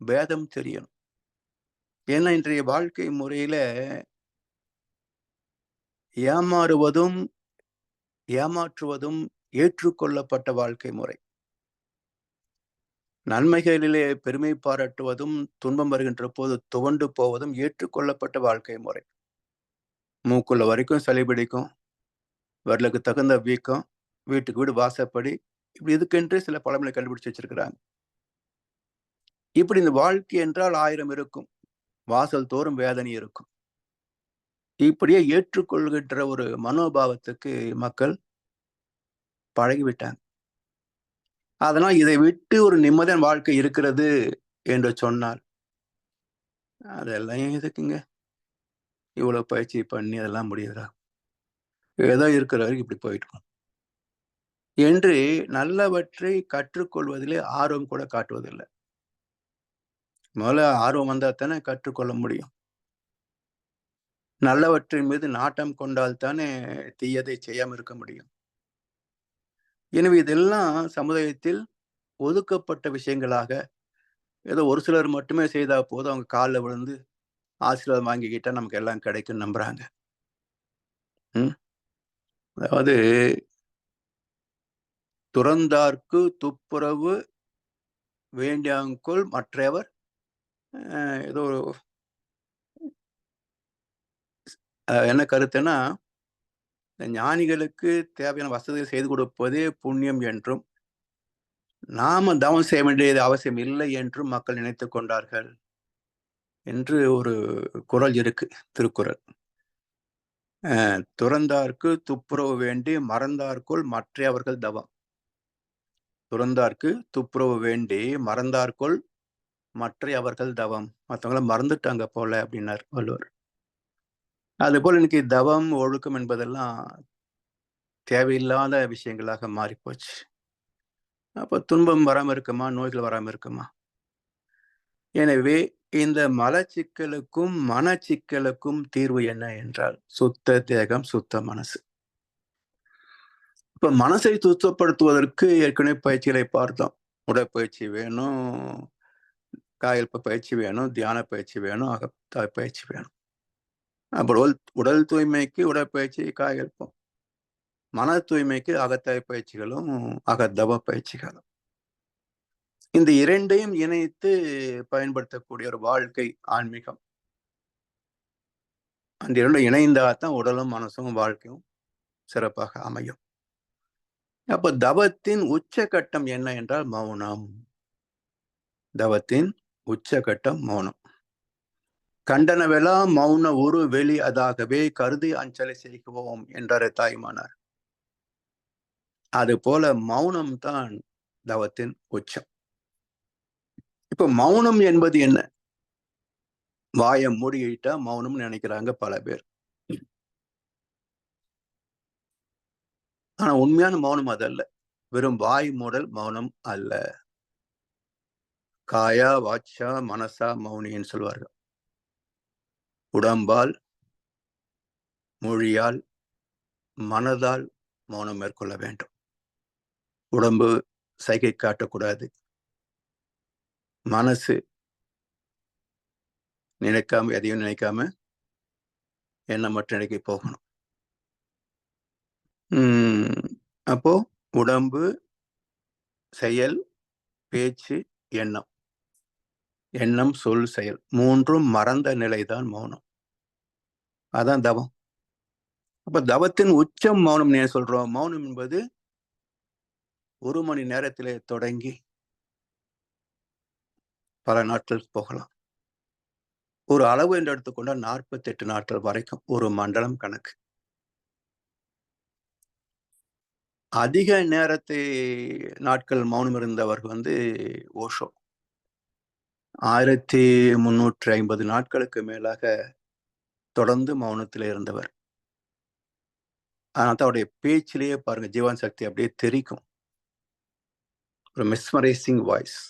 பேதம் தெரியணும். ஏன்னா இன்றைய வாழ்க்கை முறையில ஏமாற்றுவதும் ஏற்றுக்கொள்ளப்பட்ட வாழ்க்கை முறை. நன்மைகளிலே பெருமை பாராட்டுவதும் துன்பம் வருகின்ற போது துவண்டு போவதும் ஏற்றுக்கொள்ளப்பட்ட வாழ்க்கை முறை. மூக்குள்ள வரைக்கும் சளி பிடிக்கும், விரலுக்கு தகுந்த வீக்கம், வீட்டுக்கு வீடு வாசப்படி, இப்படி இதுக்கென்று சில பழமொழி கண்டுபிடிச்சு வச்சிருக்கிறாங்க. இப்படி இந்த வாழ்க்கை என்றால் 1000 இருக்கும், வாசல் தோறும் வேதனை இருக்கும். இப்படியே ஏற்றுக்கொள்கின்ற ஒரு மனோபாவத்துக்கு மக்கள் பழகிவிட்டாங்க. அதனால் இதை விட்டு ஒரு நிம்மதியான வாழ்க்கை இருக்கிறது என்று சொன்னால், அதெல்லாம் எதுக்குங்க, இவ்வளவு பயிற்சி பண்ணி அதெல்லாம் முடியுதா? ஏதோ இருக்கிற வரைக்கும் இப்படி போயிட்டு என்று நல்லவற்றை கற்றுக்கொள்வதிலே ஆர்வம் கூட காட்டுவதில்லை. முதல்ல ஆர்வம் வந்தா தானே கற்றுக்கொள்ள முடியும். நல்லவற்றின் மீது நாட்டம் கொண்டால் தானே தீயதை செய்யாமல் இருக்க முடியும். எனவே இதெல்லாம் சமுதாயத்தில் ஒதுக்கப்பட்ட விஷயங்களாக, ஏதோ ஒரு சிலர் மட்டுமே செய்தா போதும், அவங்க காலில் விழுந்து ஆசீர்வாதம் வாங்கிக்கிட்டா நமக்கு எல்லாம் கிடைக்கும் நம்புறாங்க. அதாவது துறந்தார்க்கு துப்புரவு வேண்டியாங்கொள் மற்றவர், ஏதோ என்ன கருத்துன்னா, ஞானிகளுக்கு தேவையான வசதியை செய்து கொடுப்பதே புண்ணியம் என்றும், நாம தவம் செய்ய வேண்டியது அவசியம் இல்லை என்றும் மக்கள் நினைத்துக் கொண்டார்கள் என்று ஒரு குறள் இருக்கு, திருக்குறள். துறந்தார்க்கு துப்புரவு வேண்டி மறந்தார்க்குள் மற்றவர்கள் தவம். துறந்தார்க்கு துப்புரவு வேண்டி மறந்தார்க்குள் மற்றவர்கள் தவம். மற்றவங்கள மறந்துட்டாங்க போல அப்படின்னார் வள்ளுவர். அதுபோல் இன்னைக்கு தவம் ஒழுக்கம் என்பதெல்லாம் தேவையில்லாத விஷயங்களாக மாறிப்போச்சு. அப்போ துன்பம் வராம இருக்குமா, நோய்கள் வராம இருக்குமா? எனவே இந்த மலச்சிக்கலுக்கும் மனச்சிக்கலுக்கும் தீர்வு என்ன என்றால், சுத்த தேகம் சுத்த மனசு. இப்ப மனசை சுத்தப்படுத்துவதற்கு ஏற்கனவே பயிற்சிகளை பார்த்தோம். உடற்பயிற்சி வேணும், காயல்ப பயிற்சி வேணும், தியான பயிற்சி வேணும், அகத்தாய் பயிற்சி வேணும். அப்புறம் உடல் தூய்மைக்கு உடற்பயிற்சி, காயல்பம். மன தூய்மைக்கு அகத்தாய் பயிற்சிகளும் அகத்தவ பயிற்சிகளும். இந்த இரண்டையும் இணைத்து பயன்படுத்தக்கூடிய ஒரு வாழ்க்கை ஆன்மீகம். அந்த இரண்டும் இணைந்தாதான் உடலும் மனசும் வாழ்க்கையும் சிறப்பாக அமையும். அப்ப தவத்தின் உச்சகட்டம் என்ன என்றால் மௌனம். தவத்தின் உச்சகட்டம் மௌனம். கண்டனவெல்லாம் மௌன உரு வெளி அதாகவே கருதி அஞ்சலை செய்வோம் என்றார் தாய்மானார். அது போல மௌனம் தான் தவத்தின் உச்சம். இப்ப மௌனம் என்பது என்ன? வாயை மூடிக்கிட்டா மௌனம்னு நினைக்கிறாங்க பல பேர். ஆனா உண்மையான மௌனம் அதல்ல. வெறும் வாய் மூடல் மௌனம் அல்ல. காயா வாச்சா மனசா மௌனின்னு சொல்வார்கள். உடம்பால், மொழியால், மனதால் மௌனம் மேற்கொள்ள வேண்டும். உடம்பு சைகை காட்டக்கூடாது. மனசு நினைக்காம, எதையும் நினைக்காம எண்ணமற்ற நிலைக்கு போகணும். அப்போ உடம்பு, செயல், பேச்சு, எண்ணம் எண்ணம், சொல், செயல் மூன்றும் மறந்த நிலைதான் மௌனம். அதான் தவம். அப்ப தவத்தின் உச்சம் மௌனம் ஏன் சொல்றோம்? மௌனம் என்பது 1 மணி நேரத்திலே தொடங்கி பல நாட்கள் போகலாம். ஒரு அளவு என்று எடுத்துக்கொண்டால் 48 நாட்கள் வரைக்கும் ஒரு மண்டலம் கணக்கு. அதிக நாட்கள் மௌனம் இருந்தவர் ஓஷோ. 1350 நாட்களுக்கு மேலாக தொடர்ந்து மௌனத்திலே இருந்தவர். அதனால தான் அவருடைய பேச்சிலேயே பாருங்க ஜீவன் சக்தி அப்படியே தெரிக்கும். ஒரு மெஸ்மரைசிங் வாய்ஸ்.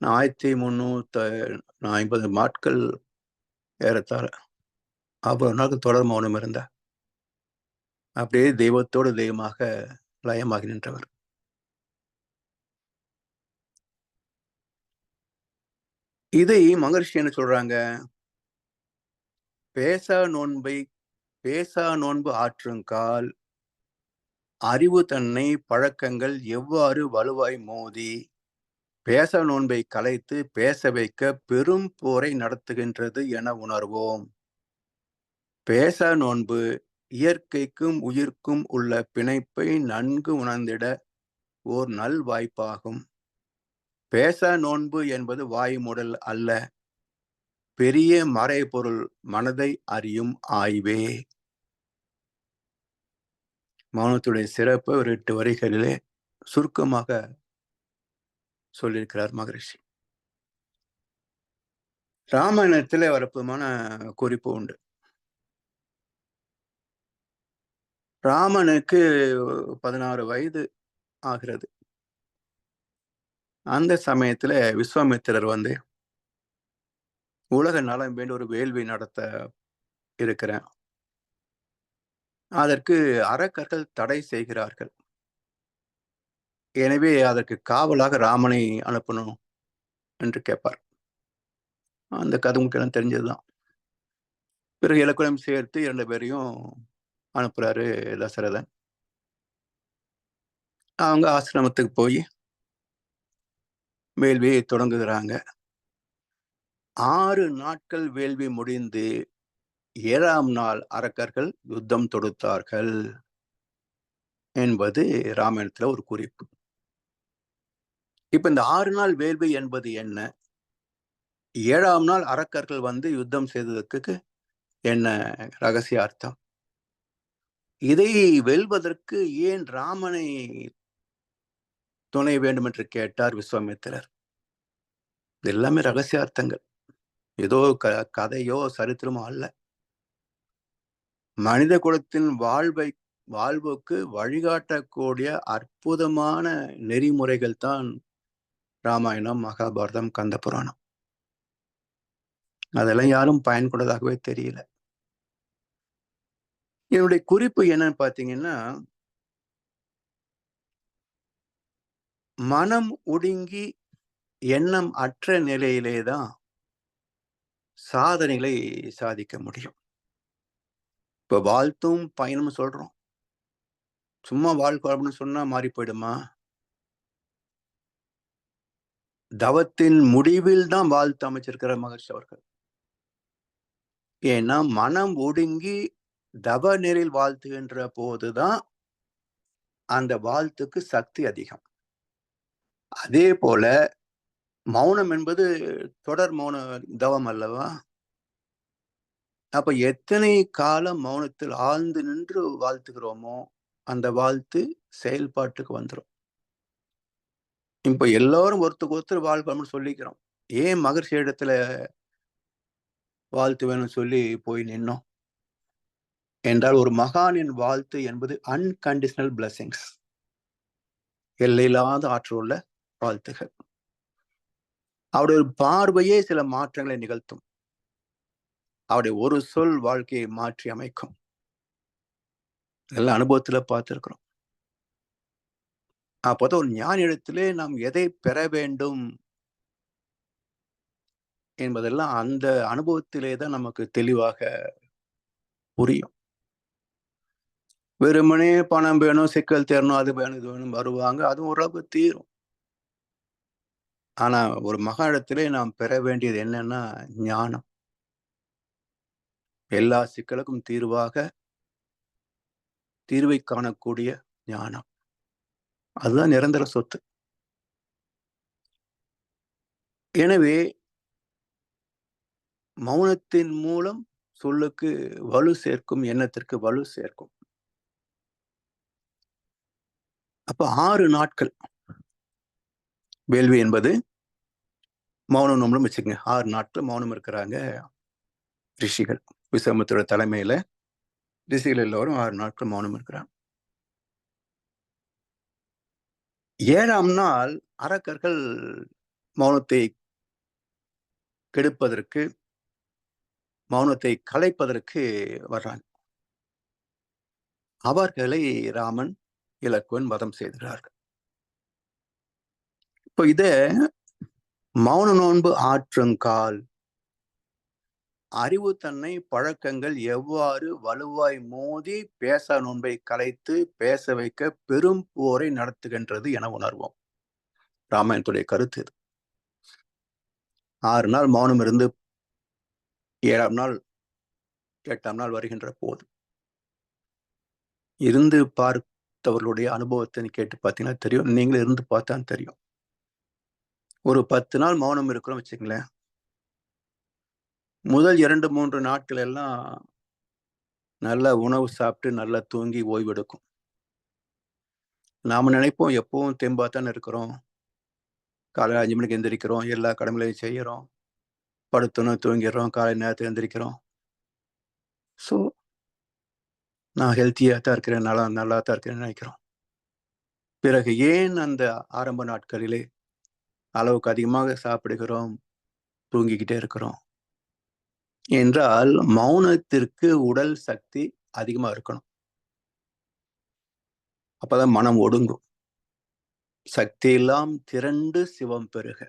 1350 நாட்கள் ஏறத்தாழ அவ்வளவு நாள் தொடர் மௌனம் இருந்தார். அப்படியே தெய்வத்தோடு தெய்வமாக லயமாகி நின்றவர். இதை மகரிஷி என்ன சொல்றாங்க? பேசா நோன்பு ஆற்றுங்கால் அறிவு தன்னை பழக்கங்கள் எவ்வாறு வலுவாய் மோதி பேச நோன்பை கலைத்து பேச வைக்க பெரும் போரை நடத்துகின்றது என உணர்வோம். பேச நோன்பு இயற்கைக்கும் உயிர்க்கும் உள்ள பிணைப்பை நன்கு உணர்ந்திட ஓர் நல் வாய்ப்பாகும். பேச நோன்பு என்பது வாய்மூடல் அல்ல, பெரிய மறைபொருள் மனதை அறியும் ஆய்வே. மௌனத்துடைய சிறப்பு ஒரு 8 வரிகளிலே சுருக்கமாக சொல்லியிருக்கிறார் மகரிஷி. ராமாயணத்திலே ஒரு அற்புதமான குறிப்பு உண்டு. ராமனுக்கு 16 வயது ஆகிறது. அந்த சமயத்துல விஸ்வாமித்திரர் உலக நலம் வேண்டி ஒரு வேள்வி நடத்த இருக்கிறேன், அதற்கு அரக்கர்கள் தடை செய்கிறார்கள், எனவே அதற்கு காவலாக ராமனை அனுப்பணும் என்று கேட்பார். அந்த கதை உங்களுக்கு தெரிஞ்சதுதான். பிறகு இலக்குலம் சேர்த்து 2 பேரையும் அனுப்புறாரு தசரதன். அவங்க ஆசிரமத்துக்கு போய் வேள்வியை தொடங்குகிறாங்க. 6 நாட்கள் வேள்வி முடிந்து 7ஆம் நாள் அரக்கர்கள் யுத்தம் தொடுத்தார்கள் என்பது ராமாயணத்துல ஒரு குறிப்பு. இப்ப இந்த 6 நாள் வேள்வி என்பது என்ன? 7ஆம் நாள் அரக்கர்கள் யுத்தம் செய்ததற்கு என்ன ரகசிய அர்த்தம்? இதை வெல்வதற்கு ஏன் ராமனை துணை வேண்டும் என்று கேட்டார் விஸ்வாமித்திரர். இது எல்லாமே ரகசிய அர்த்தங்கள், ஏதோ கதையோ சரித்திரமோ அல்ல. மனித குலத்தின் வாழ்வுக்கு வழிகாட்டக்கூடிய அற்புதமான நெறிமுறைகள் தான் ராமாயணம், மகாபாரதம், கந்த புராணம். அதெல்லாம் யாரும் பயன் கொண்டதாகவே தெரியல. என்னுடைய குறிப்பு என்னன்னு பாத்தீங்கன்னா, மனம் ஒடுங்கி எண்ணம் அற்ற நிலையிலேதான் சாதனைகளை சாதிக்க முடியும். இப்ப வாழ்த்தும் பயனும் சொல்றோம், சும்மா வாழ்க்கை சொன்னா மாறி போயிடுமா? தவத்தின் முடிவில் தான் வாழ்த்து அமைச்சிருக்கிற மகர்ஷி அவர்கள். ஏன்னா மனம் ஒடுங்கி தவ நெறியில் வாழ்த்துகின்ற போதுதான் அந்த வாழ்த்துக்கு சக்தி அதிகம். அதே போல மௌனம் என்பது தொடர் மௌன தவம் அல்லவா? அப்ப எத்தனை காலம் மௌனத்தில் ஆழ்ந்து நின்று வாழ்த்துகிறோமோ அந்த வாழ்த்து செயல்பாட்டுக்கு வந்துடும். இப்ப எல்லாரும் ஒருத்தர் வாழ்க்கணும்னு சொல்லிக்கிறோம். ஏன் மகர்ஷி இடத்துல வாழ்த்து வேணும்னு சொல்லி போய் நின்னோம் என்றால், ஒரு மகானின் வாழ்த்து என்பது அன்கண்டிஷனல் பிளஸிங்ஸ், எல்லையில்லாத ஆற்றலுள்ள வாழ்த்துகள். அவருடைய பார்வையே சில மாற்றங்களை நிகழ்த்தும். அவருடைய ஒரு சொல் வாழ்க்கையை மாற்றி அமைக்கும். இதெல்லாம் அனுபவத்துல பார்த்திருக்கிறோம். அப்போதான் ஒரு ஞானியிடத்திலே நாம் எதை பெற வேண்டும் என்பதெல்லாம் அந்த அனுபவத்திலே தான் நமக்கு தெளிவாக புரியும். வெறுமனே பணம் வேணும், சிக்கல் தேரணும், அது வேணும், இது வேணும் வருவாங்க, அதுவும் ஓரளவுக்கு தீரும். ஆனா ஒரு மகானிடத்திலே நாம் பெற வேண்டியது என்னன்னா ஞானம். எல்லா சிக்கலுக்கும் தீர்வை காணக்கூடிய ஞானம். அதுதான் நிரந்தர சொத்து. எனவே மௌனத்தின் மூலம் சொல்லுக்கு வலு சேர்க்கும், எண்ணத்திற்கு வலு சேர்க்கும். அப்ப 6 நாட்கள் வேள்வி என்பது மௌனம் நம்மளும் வச்சுக்கங்க. 6 நாட்கள் மௌனம் இருக்கிறாங்க ரிஷிகள். விஸ்வாமித்திரோட தலைமையில ரிஷிகள் எல்லோரும் 6 நாட்கள் மௌனம் இருக்கிறாங்க. 7ஆம் நாள் அரக்கர்கள் மௌனத்தை கெடுப்பதற்கு, மௌனத்தை கலைப்பதற்கு வர்றாங்க. அவர்களை ராமன், இலக்குவன் வதம் செய்கிறார்கள். இப்ப இத மௌன நோன்பு ஆற்றுங்கால் அறிவு தன்னை பழக்கங்கள் எவ்வாறு வலுவாய் மோதி பேசா நோன்பை கலைத்து பேச வைக்க பெரும் போரை நடத்துகின்றது என உணர்வோம். ராமாயணத்துடைய கருத்து இது. 6 நாள் மௌனம் இருந்து 7ஆம் நாள் 8ஆம் நாள் வருகின்ற போது இருந்து பார்த்தவர்களுடைய அனுபவத்தை கேட்டு பார்த்தீங்கன்னா தெரியும். நீங்களும் இருந்து பார்த்தா தெரியும். ஒரு 10 நாள் மௌனம் இருக்கிறோம் வச்சுங்களேன். முதல் 2, 3 நாட்கள் எல்லாம் நல்ல உணவு சாப்பிட்டு நல்லா தூங்கி ஓய்வெடுக்கும். நாம நினைப்போம் எப்பவும் தெம்பாத்தானே இருக்கிறோம். காலையில 5 மணிக்கு எந்திரிக்கிறோம். எல்லா கடமைகளையும் செய்யறோம். படுத்தோம் தூங்கிடுறோம். காலை நேரத்துல எந்திரிக்கிறோம். ஸோ நான் ஹெல்த்தியா தான் இருக்கிறேன். நல்லா தான் இருக்கிறேன்னு நினைக்கிறோம். பிறகு ஏன் அந்த ஆரம்ப நாட்களிலே அளவுக்கு அதிகமாக சாப்பிடுகிறோம், தூங்கிக்கிட்டே இருக்கிறோம் என்றால் மௌனத்திற்கு உடல் சக்தி அதிகமா இருக்கணும். அப்பதான் மனம் ஒடுங்கும். சக்தி எல்லாம் திரண்டு சிவம் பெறுக.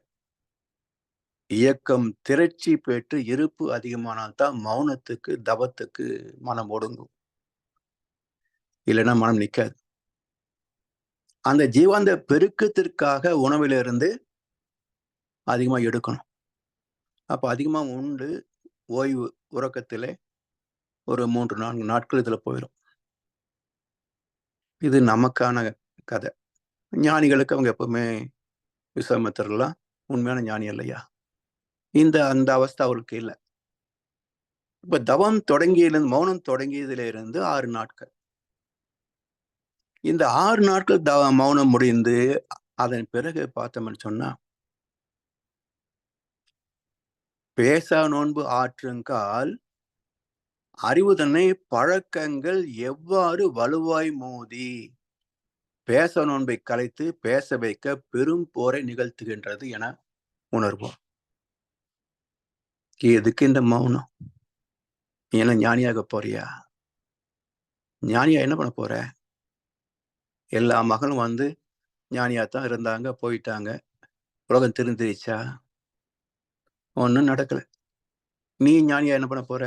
இயக்கம் திரட்சி பெற்று இருப்பு அதிகமானால்தான் மௌனத்துக்கு, தவத்துக்கு மனம் ஒடுங்கும். இல்லைன்னா மனம் நிற்காது. அந்த ஜீவாந்த பெருக்கத்திற்காக உணவிலிருந்து அதிகமா எடுக்கணும். அப்ப அதிகமா உண்டு ஓய்வு உறக்கத்திலே ஒரு 3, 4 நாட்கள் இதுல போயிடும். இது நமக்கான கதை. ஞானிகளுக்கு அவங்க எப்பவுமே விஸ்வாமித்திரர்லாம் உண்மையான ஞானி இல்லையா? அந்த அவஸ்தை அவருக்கு இல்லை. இப்ப தவம் தொடங்கியிலிருந்து மௌனம் தொடங்கியதிலிருந்து 6 நாட்கள். இந்த 6 நாட்கள் மௌனம் முடிந்து அதன் பிறகு பார்த்தோம்னு சொன்னா பேசா நோன்பு ஆற்றுங்கால் அறிவு தன்னை பழக்கங்கள் எவ்வாறு வலுவாய் மோதி பேச நோன்பை கலைத்து பேச வைக்க பெரும் போரை நிகழ்த்துகின்றது என உணர்வோம். எதுக்கு இந்த மௌனம்? என்ன ஞானியாக போறியா? ஞானியா என்ன பண்ண போற? எல்லா மகளும் வந்து ஞானியாத்தான் இருந்தாங்க, போயிட்டாங்க. உலகம் தெரிஞ்சிருச்சா? ஒன்னும் நடக்கல. நீ ஞானியா என்ன பண்ண போற?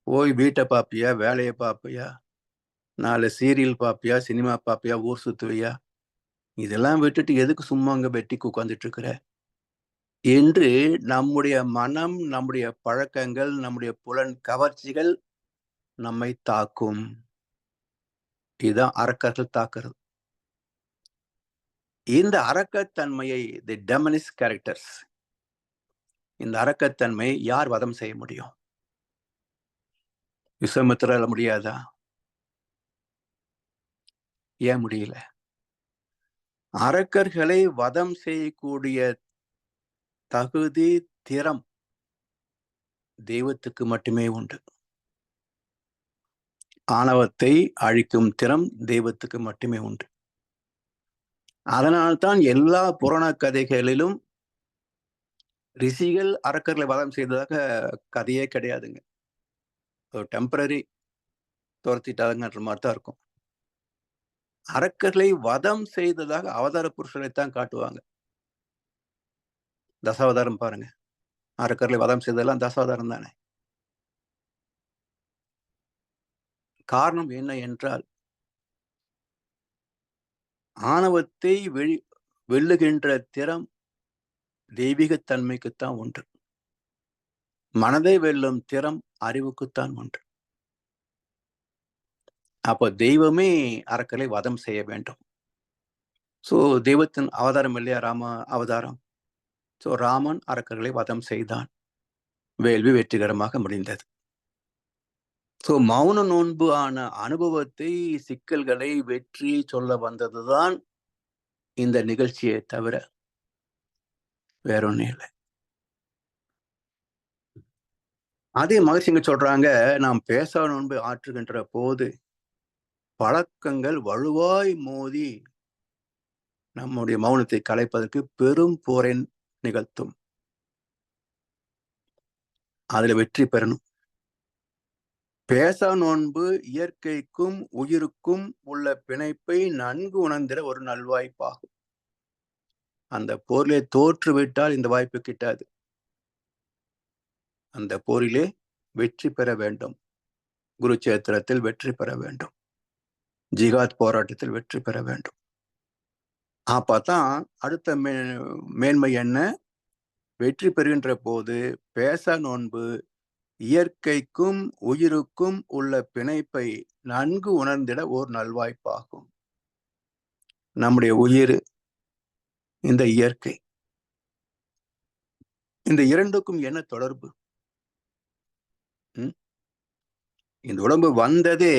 போய் வீட்டை பாப்பியா, வேலையை பாப்பியா, 4 சீரியல் பாப்பியா, சினிமா பாப்பியா, ஊர் சுத்துவியா? இதெல்லாம் விட்டுட்டு எதுக்கு சும்மா அங்க வெட்டிக்கு உட்கார்ந்துட்டு இருக்கிற என்று நம்முடைய மனம், நம்முடைய பழக்கங்கள், நம்முடைய புலன் கவர்ச்சிகள் நம்மை தாக்கும். இதுதான் அரக்கர்கள் தாக்குறது. இந்த அரக்கத்தன்மையை தி டெமனிஸ் கேரக்டர்ஸ், இந்த அரக்கத்தன்மையை யார் வதம் செய்ய முடியும்? விஸ்வாமித்திரால முடியாதா? ஏன் முடியல? அரக்கர்களை வதம் செய்யக்கூடிய தகுதி, திறம் தெய்வத்துக்கு மட்டுமே உண்டு. ஆணவத்தை அழிக்கும் திறம் தெய்வத்துக்கு மட்டுமே உண்டு. அதனால்தான் எல்லா புராண கதைகளிலும் ரிஷிகள் அரக்கர்களை வதம் செய்ததாக கதையே கிடையாதுங்க. ஒரு டெம்பரரி துரத்திட்டாங்கன்ற மாதிரி தான் இருக்கும். அரக்கர்களை வதம் செய்ததாக அவதார புருஷனைத்தான் காட்டுவாங்க. தசாவதாரம் பாருங்க. அரக்கர்களை வதம் செய்ததெல்லாம் தசாவதாரம் தானே. காரணம் என்ன என்றால் ஆணவத்தை வெல்லுகின்ற திறம் தெய்வீகத்தன்மைக்குத்தான் உண்டு. மனதை வெல்லும் திறம் அறிவுக்குத்தான் உண்டு. அப்போ தெய்வமே அரக்கரை வதம் செய்ய வேண்டும். ஸோ தெய்வத்தின் அவதாரம் இல்லையா ராம அவதாரம். ஸோ ராமன் அரக்கர்களை வதம் செய்தான். வேள்வி வெற்றிகரமாக முடிந்தது. ஸோ மௌன நோன்பு ஆன அனுபவத்தை, சிக்கல்களை, வெற்றி சொல்ல வந்ததுதான் இந்த நிகழ்ச்சியை தவிர வேற ஒன்றும் இல்லை. அதே மகிழ்ச்சிங்க சொல்றாங்க, நாம் பேச நோன்பு ஆற்றுகின்ற போது பழக்கங்கள் வலுவாய் மோதி நம்முடைய மௌனத்தை கலைப்பதற்கு பெரும் போரை நிகழ்த்தும். அதுல வெற்றி பெறணும். பேசா நோன்பு இயற்கைக்கும் உயிருக்கும் உள்ள பிணைப்பை நன்கு உணர்ந்திட ஒரு நல்வாய்ப்பாகும். அந்த போரிலே தோற்றுவிட்டால் இந்த வாய்ப்பு கிட்டாது. அந்த போரிலே வெற்றி பெற வேண்டும். குருச்சேத்திரத்தில் வெற்றி பெற வேண்டும். ஜிகாத் போராட்டத்தில் வெற்றி பெற வேண்டும். அப்பதான் அடுத்த மேன்மை என்ன? வெற்றி பெறுகின்ற போது பேசா நோன்பு இயற்கைக்கும் உயிருக்கும் உள்ள பிணைப்பை நன்கு உணர்ந்திட ஓர் நல்வாய்ப்பாகும். நம்முடைய உயிர், இந்த இயற்கை, இந்த இரண்டுக்கும் என்ன தொடர்பு? இந்த உடம்பு வந்ததே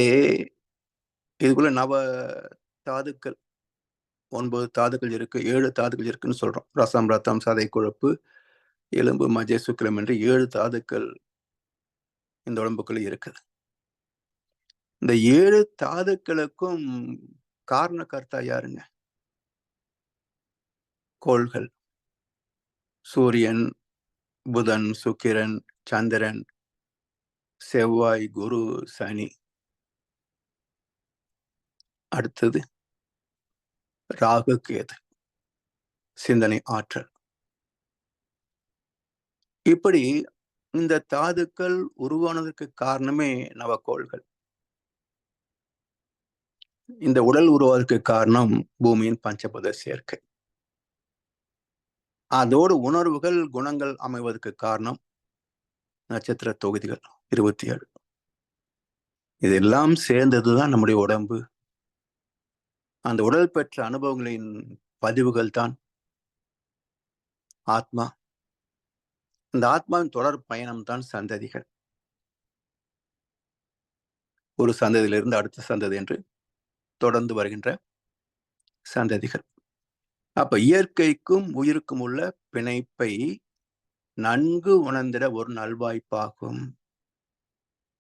இதுக்குள்ள நவ தாதுக்கள், 9 தாதுக்கள் இருக்கு, 7 தாதுக்கள் இருக்குன்னு சொல்றோம். ரசம், ரத்தம், சதை, கொழுப்பு, எலும்பு, மஜ்ஜை, சுக்கிலம் என்று 7 தாதுக்கள் இந்த உடம்புக்குள்ள இருக்குது. இந்த 7 தாதுக்களுக்கும் காரணக்கர்த்தா யாருங்க? கோள்கள். சூரியன், புதன், சுக்கிரன், சந்திரன், செவ்வாய், குரு, சனி. அடுத்தது ராகு, கேது, சிந்தனை, ஆற்றல். இப்படி இந்த தாதுக்கள் உருவானதற்கு காரணமே நவக்கோள்கள். இந்த உடல் உருவாவதற்கு காரணம் பூமியின் பஞ்சபூத சேர்க்கை. அதோடு உணர்வுகள், குணங்கள் அமைவதற்கு காரணம் நட்சத்திர தொகுதிகள் 27. இதெல்லாம் சேர்ந்ததுதான் நம்முடைய உடம்பு. அந்த உடல் பெற்ற அனுபவங்களின் பதிவுகள் தான் ஆத்மா. இந்த ஆத்மாவின் தொடர் பயணம் தான் சந்ததிகள். ஒரு சந்ததியிலிருந்து அடுத்த சந்ததி என்று தொடர்ந்து வருகின்ற சந்ததிகள். அப்ப இயற்கைக்கும் உயிருக்கும் உள்ள பிணைப்பை நன்கு உணர்ந்திட ஒரு நல்வாய்ப்பாகும்.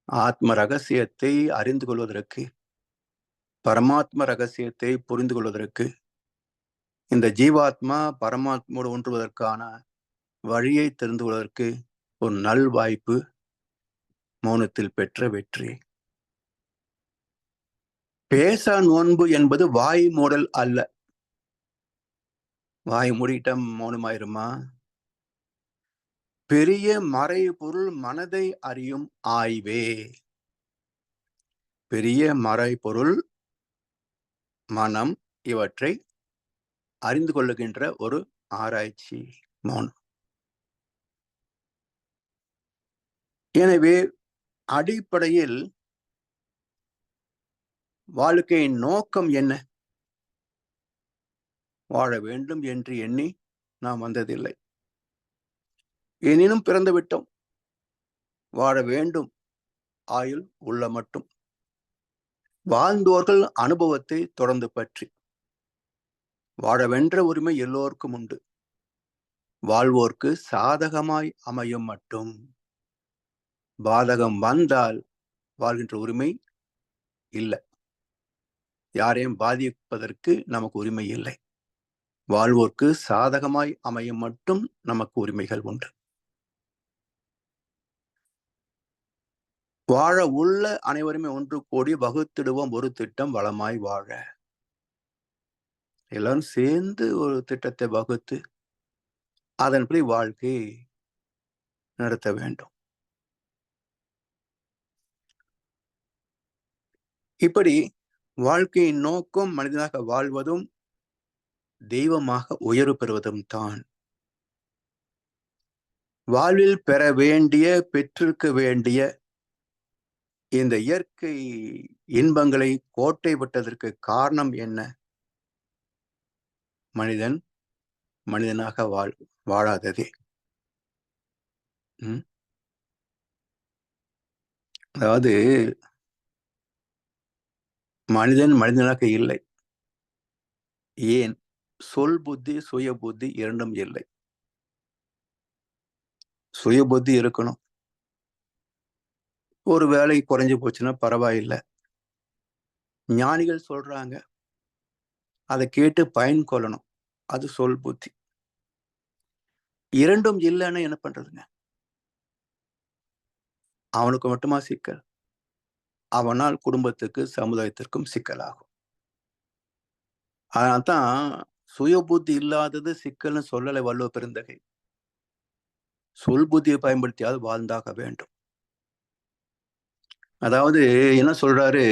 ஆத்ம ரகசியத்தை அறிந்து கொள்வதற்கு, பரமாத்ம ரகசியத்தை புரிந்து கொள்வதற்கு, இந்த ஜீவாத்மா பரமாத்மோடு ஒன்றுவதற்கான வழியை தெரிந்து கொள்வதற்கு ஒரு நல்வாய்ப்பு மௌனத்தில் பெற்ற வெற்றி. பேசா நோன்பு என்பது வாய் மூடல் அல்ல. வாய் மூடிட்ட மௌனமாயிருமா? பெரிய மறைபொருள் மனதை அறியும் ஆய்வே. பெரிய மறைபொருள் மனம் இவற்றை அறிந்து கொள்ளுகின்ற ஒரு ஆராய்ச்சி மௌனம். எனவே அடிப்படையில் வாழ்க்கையின் நோக்கம் என்ன? வாழ வேண்டும் என்று எண்ணி நாம் வந்ததில்லை. எனினும் பிறந்து விட்டோம். வாழ வேண்டும் ஆயுள் உள்ள மட்டும். வாழ்ந்தோர்கள் அனுபவத்தை தொடர்ந்து பற்றி வாழவென்ற உரிமை எல்லோருக்கும் உண்டு. வாழ்வோர்க்கு சாதகமாய் அமையும் மட்டும். பாதகம் வந்தால் வாழ்கின்ற உரிமை இல்லை. யாரையும் பாதிப்பதற்கு நமக்கு உரிமை இல்லை. வாழ்வோர்க்கு சாதகமாய் அமையும் மட்டும் நமக்கு உரிமைகள் உண்டு. வாழ உள்ள அனைவருமே ஒன்று கூடி வகுத்திடுவோம் ஒரு திட்டம் வளமாய் வாழ. எல்லாரும் சேர்ந்து ஒரு திட்டத்தை வகுத்து அதன்படி வாழ்க்கை நடத்த வேண்டும். இப்படி வாழ்க்கையின் நோக்கம் மனிதனாக வாழ்வதும் தெய்வமாக உயர்வு பெறுவதும் தான். வாழ்வில் பெற வேண்டிய, பெற்றிருக்க வேண்டிய இந்த இயற்கை இன்பங்களை கோட்டை விட்டதற்கு காரணம் என்ன? மனிதன் மனிதனாக வாழாததே. அதாவது மனிதன் மனிதனாக இல்லை. ஏன்? சொல் புத்தி, சுய புத்தி இரண்டும் இல்லை. சுய புத்தி இருக்கணும். ஒரு வேலை குறைஞ்சு போச்சுன்னா பரவாயில்லை. ஞானிகள் சொல்றாங்க, அதை கேட்டு பயன் கொள்ளணும். அது சொல் புத்தி. இரண்டும் இல்லைன்னா என்ன பண்றதுங்க? அவனுக்கு மட்டுமா சிக்கல்? அவனால் குடும்பத்துக்கு, சமுதாயத்திற்கும் சிக்கலாகும். அதனால்தான் சுய புத்தி இல்லாதது சிக்கல்னு சொல்லலை வள்ளுவ பெருந்தகை. சொல் புத்தியை பயன்படுத்தியாவது வாழ்ந்தாக வேண்டும். அதாவது என்ன சொல்றாரு,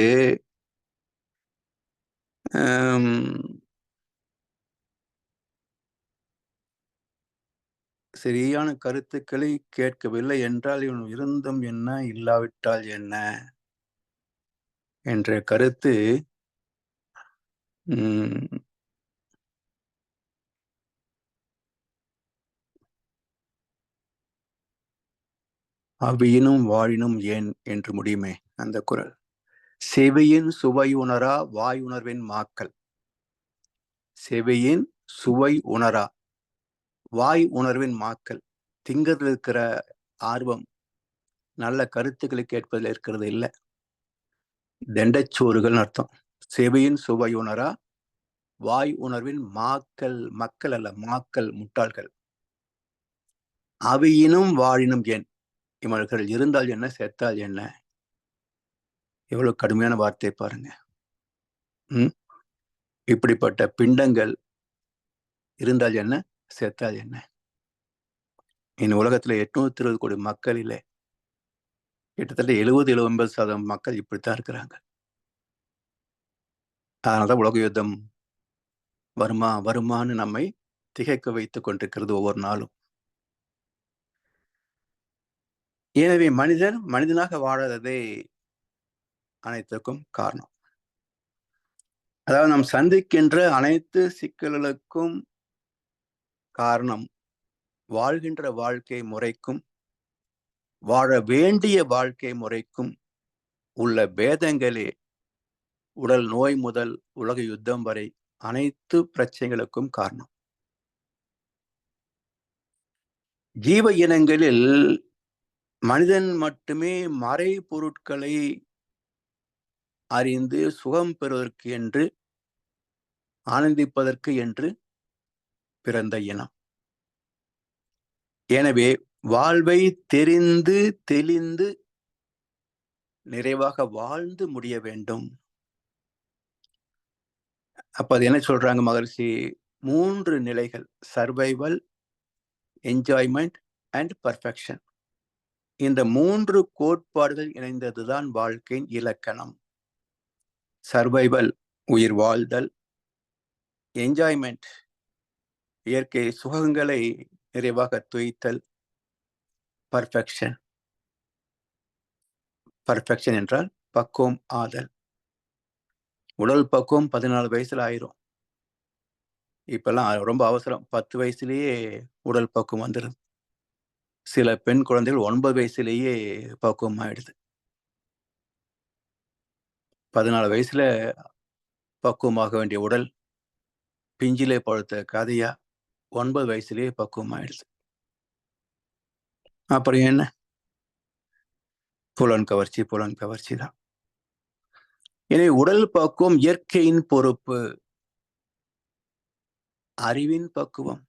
சரியான கருத்துக்களை கேட்கவில்லை என்றால் இவன் இருந்தும் என்ன, இல்லாவிட்டால் என்ன என்ற கருத்து அவ்வியினும் வாழினும் ஏன் என்று முடியுமே அந்த குரல். செவியின் சுவை உணரா வாய் உணர்வின் மாக்கள். செவியின் சுவை உணரா வாய் உணர்வின் மாக்கள். திங்கத்தில் இருக்கிற ஆர்வம் நல்ல கருத்துக்களை கேட்பதில் இருக்கிறது இல்லை. தண்டச்சோறுகள் அர்த்தம். செவியின் சுவை உணரா வாய் உணர்வின் மாக்கள். மக்கள் அல்ல, மாக்கள், முட்டாள்கள். அவையினும் வாழினும் ஏன்? இவர்கள் இருந்தால் என்ன, செத்தால் என்ன? எவ்வளவு கடுமையான வார்த்தை பாருங்க. இப்படிப்பட்ட பிண்டங்கள் இருந்தால் என்ன, செத்தால் என்ன? இந்த உலகத்துல 820 கோடி மக்கள் இல்லை, கிட்டத்தட்ட 70-80% மக்கள் இப்படித்தான் இருக்கிறாங்க. அதனாலதான் உலக யுத்தம் வருமா வருமானு நம்மை திகைக்க வைத்துக் கொண்டிருக்கிறது ஒவ்வொரு நாளும். எனவே மனிதன் மனிதனாக வாழாததே அனைத்துக்கும் காரணம். அதாவது நாம் சந்திக்கின்ற அனைத்து சிக்கல்களுக்கும் காரணம் வாழ்கின்ற வாழ்க்கை முறைக்கும் வாழ வேண்டிய வாழ்க்கை முறைக்கும் உள்ள பேதங்களே உடல் நோய் முதல் உலக யுத்தம் வரை அனைத்து பிரச்சனைகளுக்கும் காரணம். ஜீவ இனங்களில் மனிதன் மட்டுமே மறை பொருட்களை அறிந்து சுகம் பெறுவதற்கு என்று, ஆனந்திப்பதற்கு என்று பிறந்த இனம். எனவே வாழ்வை தெரிந்து தெளிந்து நிறைவாக வாழ்ந்து முடிய வேண்டும். அப்ப அது என்ன சொல்றாங்க மகர்ஷி? 3 நிலைகள்: சர்வைவல், என்ஜாய்மெண்ட் அண்ட் பர்ஃபெக்ஷன். இந்த 3 கோட்பாடுகள் இணைந்ததுதான் வாழ்க்கையின் இலக்கணம். சர்வைவல், உயிர் வாழ்தல்; என்ஜாய்மெண்ட், இயற்கை சுகங்களை நிறைவாக துய்த்தல்; பர்ஃபெக்ஷன், பர்ஃபெக்ஷன் என்றால் பக்குவம் ஆதல். உடல் பக்குவம் 14 வயசுல ஆயிரும். இப்பெல்லாம் ரொம்ப அவசரம். 10 வயசுலயே உடல் பக்குவம் வந்துடுது. சில பெண் குழந்தைகள் 9 வயசுலேயே பக்குவம் ஆயிடுது. 14 வயசுல பக்குவமாக வேண்டிய உடல் பிஞ்சிலே பழுத்த கதையா 9 வயசுலேயே பக்குவம் ஆயிடுது. அப்புறம் என்ன? புலன் கவர்ச்சி தான். எனவே உடல் பக்குவம் இயற்கையின் பொறுப்பு. அறிவின் பக்குவம்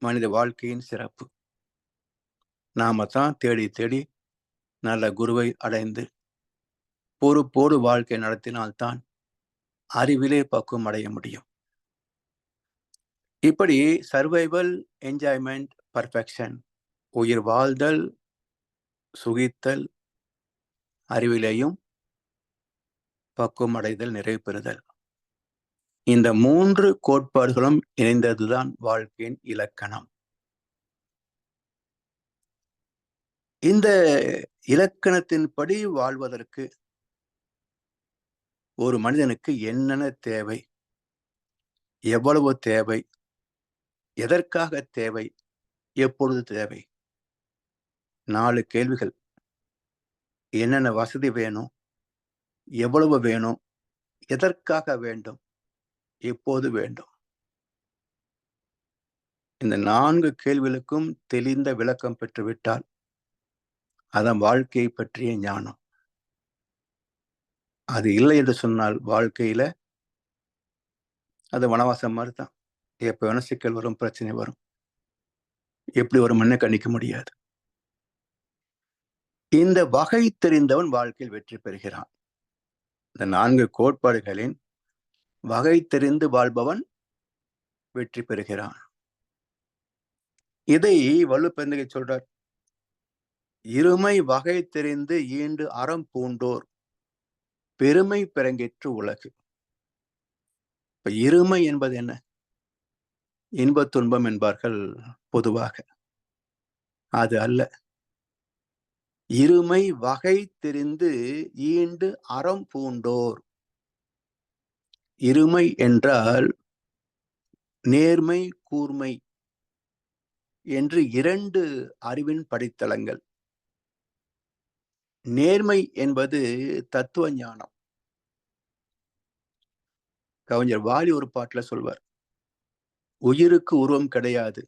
மனித வாழ்க்கையின் சிறப்பு. நாம தான் தேடி தேடி நல்ல குருவை அடைந்து பொறுப்போடு வாழ்க்கை நடத்தினால்தான் அறிவிலே பக்குவம் அடைய முடியும். இப்படி சர்வைவல், என்ஜாய்மெண்ட், பர்ஃபெக்ஷன், உயிர் வாழ்தல், சுகித்தல், அறிவிலேயும் பக்குவம் அடைதல், நிறைவு பெறுதல். இந்த 3 கோட்பாடுகளும் இணைந்ததுதான் வாழ்க்கையின் இலக்கணம். இந்த இலக்கணத்தின்படி வாழ்வதற்கு ஒரு மனிதனுக்கு என்னென்ன தேவை, எவ்வளவு தேவை, எதற்காக தேவை, எப்பொழுது தேவை? 4 கேள்விகள். என்னென்ன வசதி வேணும், எவ்வளவு வேணும், எதற்காக வேண்டும், எப்போது வேண்டும்? இந்த 4 கேள்விகளுக்கும் தெளிந்த விளக்கம் பெற்றுவிட்டால் அதான் வாழ்க்கையை பற்றிய ஞானம். அது இல்லை என்று சொன்னால் வாழ்க்கையில அது வனவாசம் மாதிரி தான். எப்ப வேணா சிக்கல் வரும், பிரச்சனை வரும். எப்படி வரும்னு கணிக்க முடியாது. இந்த வகை தெரிந்தவன் வாழ்க்கையில் வெற்றி பெறுகிறான். இந்த 4 கோட்பாடுகளின் வகை தெரிந்து வாழ்பவன் வெற்றி பெறுகிறான். இதை வள்ளுவப்பெருந்தகை சொல்றார். இருமை வகை தெரிந்து ஈண்டு அறம் பூண்டோர் பெருமை பெறங்கெற்று உலகு. இப்ப இருமை என்பது என்ன? இன்ப துன்பம் என்பார்கள் பொதுவாக. அது அல்ல. இருமை வகை தெரிந்து ஈண்டு அறம் பூண்டோர். இருமை என்றால் நேர்மை, கூர்மை என்று 2 அறிவின் படித்தளங்கள். நேர்மை என்பது தத்துவ ஞானம். கவிஞர் வாலி ஒரு பாட்டுல சொல்வார், உயிருக்கு உருவம் கிடையாது,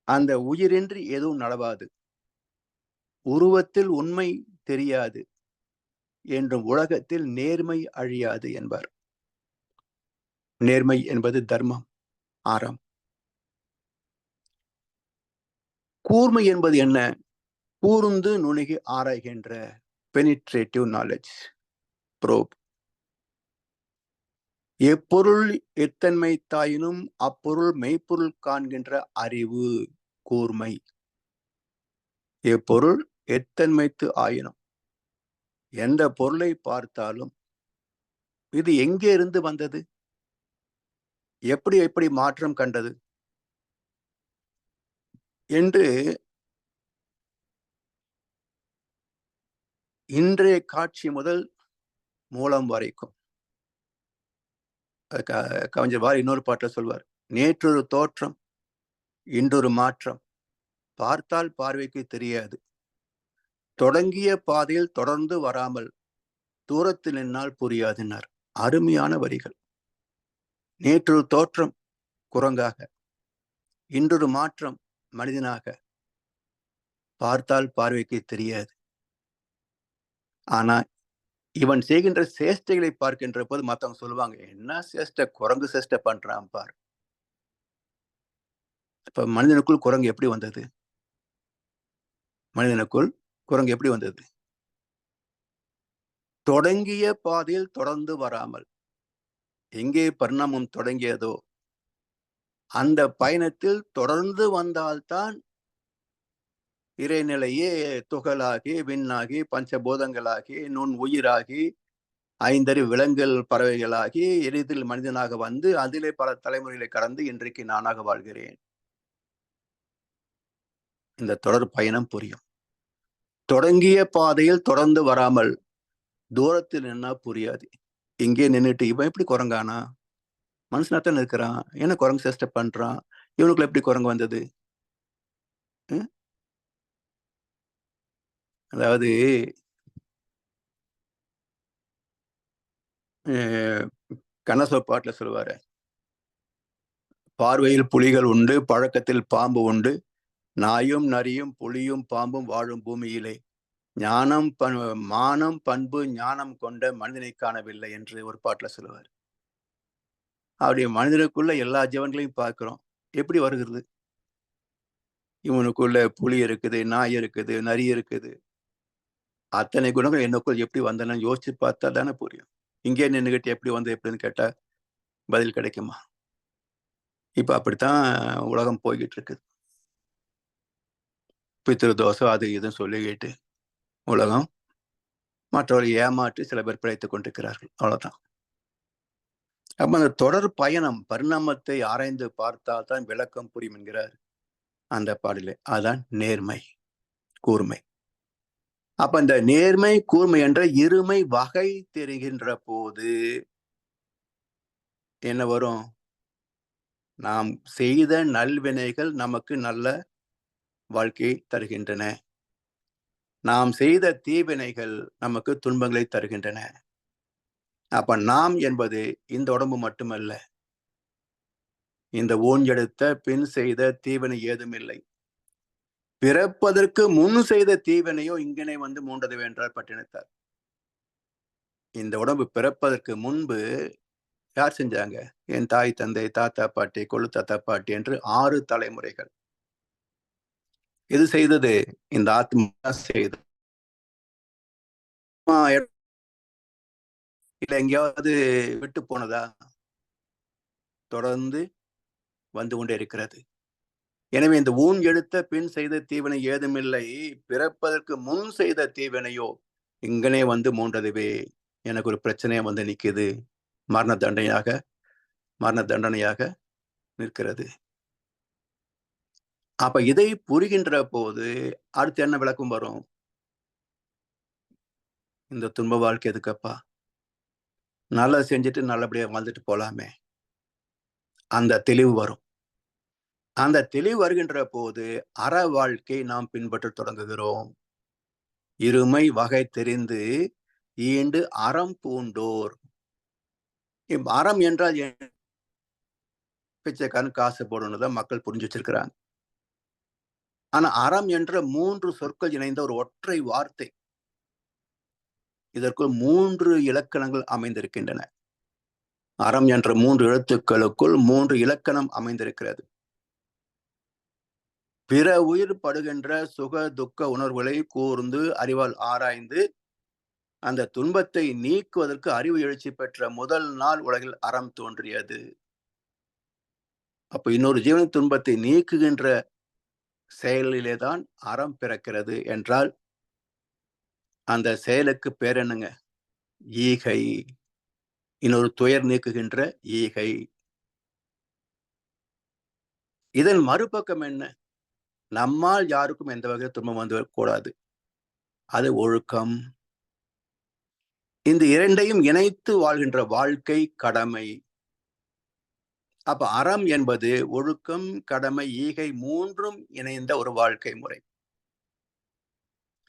அந்த உயிரின்றி எதுவும் நடவாது, உருவத்தில் உண்மை தெரியாது என்றும் உலகத்தில் நேர்மை அழியாது என்பார். நேர்மை என்பது தர்மம், அறம். கூர்மை என்பது என்ன? கூர்ந்து நுணுகி ஆராய்கின்ற பெனிட்ரேட்டிவ் நாலேஜ், ப்ரோப். எப்பொருள் எத்தன்மை தாயினும் அப்பொருள் மெய்ப்பொருள் காண்கின்ற அறிவு, கூர்மை. எப்பொருள் எத்தன்மைத்து ஆயினும், எந்த பொருளை பார்த்தாலும் இது எங்கே இருந்து வந்தது, எப்படி எப்படி மாற்றம் கண்டது என்று இன்றைய காட்சி முதல் மூலம் வரைக்கும். கவிஞர் வாரி இன்னொரு பாட்டுல சொல்வார், நேற்றொரு தோற்றம் இன்றொரு மாற்றம் பார்த்தால் பார்வைக்கு தெரியாது, தொடங்கிய பாதையில் தொடர்ந்து வராமல் தூரத்தில் நின்னால் புரியாதுன்னார். அருமையான வரிகள். நேற்றொரு தோற்றம் குரங்காக, இன்றொரு மாற்றம் மனிதனாக, பார்த்தால் பார்வைக்கு தெரியாது. ஆனா இவன் செய்கின்ற சேஷ்டைகளை பார்க்கின்ற போது மற்றவங்க சொல்லுவாங்க, என்ன சேஷ்டை, குரங்கு சேஷ்டை பண்றான் பார். இப்ப மனிதனுக்குள் குரங்கு எப்படி வந்தது? மனிதனுக்குள் குரங்கு எப்படி வந்தது? தொடங்கிய பாதையில் தொடர்ந்து வராமல், எங்கே பரிணாமம் தொடங்கியதோ அந்த பயணத்தில் தொடர்ந்து வந்தால்தான் இறைநிலையே துகளாகி, விண்ணாகி, பஞ்சபூதங்களாகி, நுண் உயிராகி, 5 அறிவு விலங்குகள், பறவைகளாகி, எளிதில் மனிதனாக வந்து அதிலே பல தலைமுறைகளை கடந்து இன்றைக்கு நானாக வாழ்கிறேன். இந்த தொடர் பயணம் புரியும். தொடங்கிய பாதையில் தொடர்ந்து வராமல் தூரத்தில் நின்னா புரியாது. இங்கே நின்றுட்டு இவன் எப்படி குரங்கானா, மனுஷனாத்தான் இருக்கிறான், என்ன குரங்கு சேஷ்டை பண்றான், இவனுக்குள்ள எப்படி குரங்கு வந்தது? அதாவது கண்ணசோ பாட்டுல சொல்லுவாரு, பார்வையில் புலிகள் உண்டு, பழக்கத்தில் பாம்பு உண்டு, நாயும் நரியும் புலியும் பாம்பும் வாழும் பூமியிலே ஞானம் மானம் பண்பு ஞானம் கொண்ட மனிதனை காணவில்லை என்று ஒரு பாட்டுல சொல்லுவார். அவருடைய மனிதனுக்குள்ள எல்லா ஜீவன்களையும் பார்க்கிறோம். எப்படி வருகிறது? இவனுக்குள்ள புலி இருக்குது, நாய் இருக்குது, நரி இருக்குது. அத்தனை குணங்கள் என்னக்குள் எப்படி வந்தன யோசிச்சு பார்த்தா தானே புரியும். இங்கே நின்றுகிட்டு எப்படி வந்து எப்படின்னு கேட்டா பதில் கிடைக்குமா? இப்ப அப்படித்தான் உலகம் போய்கிட்டு இருக்குது. பித்திரு தோசை அது இதுன்னு சொல்லிக்கிட்டு உலகம் மற்றவரை ஏமாற்றி சில பேர் பிழைத்துக் கொண்டிருக்கிறார்கள். அவ்வளவுதான். அப்ப அந்த தொடர் பயணம் பரிணாமத்தை ஆராய்ந்து பார்த்தால் தான் விளக்கம் புரியும் என்கிறார் அந்த பாடலே. அதான் நேர்மை, கூர்மை. அப்ப இந்த நேர்மை, கூர்மை என்ற இருமை வகை தெரிகின்ற போது என்ன வரும்? நாம் செய்த நல்வினைகள் நமக்கு நல்ல வாழ்க்கையை தருகின்றன. நாம் செய்த தீவினைகள் நமக்கு துன்பங்களை தருகின்றன. அப்ப நாம் என்பது இந்த உடம்பு மட்டுமல்ல. இந்த ஊன் எடுத்த பின் செய்த தீவினை ஏதுமில்லை. பிறப்பதற்கு முன் செய்த தீவினையோ இங்கனே வந்து மூண்டது வென்றார் பட்டினத்தார். இந்த உடம்பு பிறப்பதற்கு முன்பு யார் செஞ்சாங்க? என் தாய் தந்தை, தாத்தா பாட்டி, கொள்ளு தாத்தா பாட்டி என்று 6 தலைமுறைகள். எது செய்தது? இந்த ஆத்மா செய்தது. இல்ல எங்கேயாவது விட்டு போனதா? தொடர்ந்து வந்து கொண்டே இருக்கிறது. எனவே இந்த ஊன் எடுத்த பின் செய்த தீவினை ஏதுமில்லை, பிறப்பதற்கு முன் செய்த தீவினையோ இங்கனே வந்து மூண்டதுவே எனக்கு ஒரு பிரச்சனையா வந்து நிக்குது. மரண தண்டனையாக நிற்கிறது. அப்ப இதை புரிகின்ற போது அடுத்து என்ன விளக்கம் வரும்? இந்த துன்ப வாழ்க்கை எதுக்கப்பா? நல்லது செஞ்சுட்டு நல்லபடியா வாழ்ந்துட்டு போலாமே. அந்த தெளிவு வரும். அந்த தெளிவு வருகின்ற போது அற வாழ்க்கை நாம் பின்பற்ற தொடங்குகிறோம். இருமை வகை தெரிந்து ஈண்டு அறம் பூண்டோர். அறம் என்றால் பிச்சைக்காரன் காசு போடணும்தான் மக்கள் புரிஞ்சு வச்சிருக்கிறாங்க. ஆனா அறம் என்ற 3 சொற்கள் இணைந்த ஒரு ஒற்றை வார்த்தை. இதற்குள் 3 இலக்கணங்கள் அமைந்திருக்கின்றன. அறம் என்ற 3 எழுத்துக்களுக்குள் 3 இலக்கணம் அமைந்திருக்கிறது. பிற உயிர் படுகின்ற சுக துக்க உணர்வுகளை கூர்ந்து அறிவால் ஆராய்ந்து அந்த துன்பத்தை நீக்குவதற்கு அறிவு எழுச்சி பெற்ற முதல் நாள் உலகில் அறம் தோன்றியது. அப்ப இன்னொரு ஜீவன் துன்பத்தை நீக்குகின்ற செயலிலேதான் அறம் பிறக்கிறது என்றால் அந்த செயலுக்கு பேர் என்னங்க? ஈகை. இன்னொரு துயர் நீக்குகின்ற ஈகை. இதன் மறுபக்கம் என்ன? நம்மால் யாருக்கும் எந்த வகையில் துன்பம் வந்து கூடாது. அது ஒழுக்கம். இந்த இரண்டையும் இணைத்து வாழ்கின்ற வாழ்க்கை கடமை. அப்ப அறம் என்பது ஒழுக்கம், கடமை, ஈகை 3ம் இணைந்த ஒரு வாழ்க்கை முறை.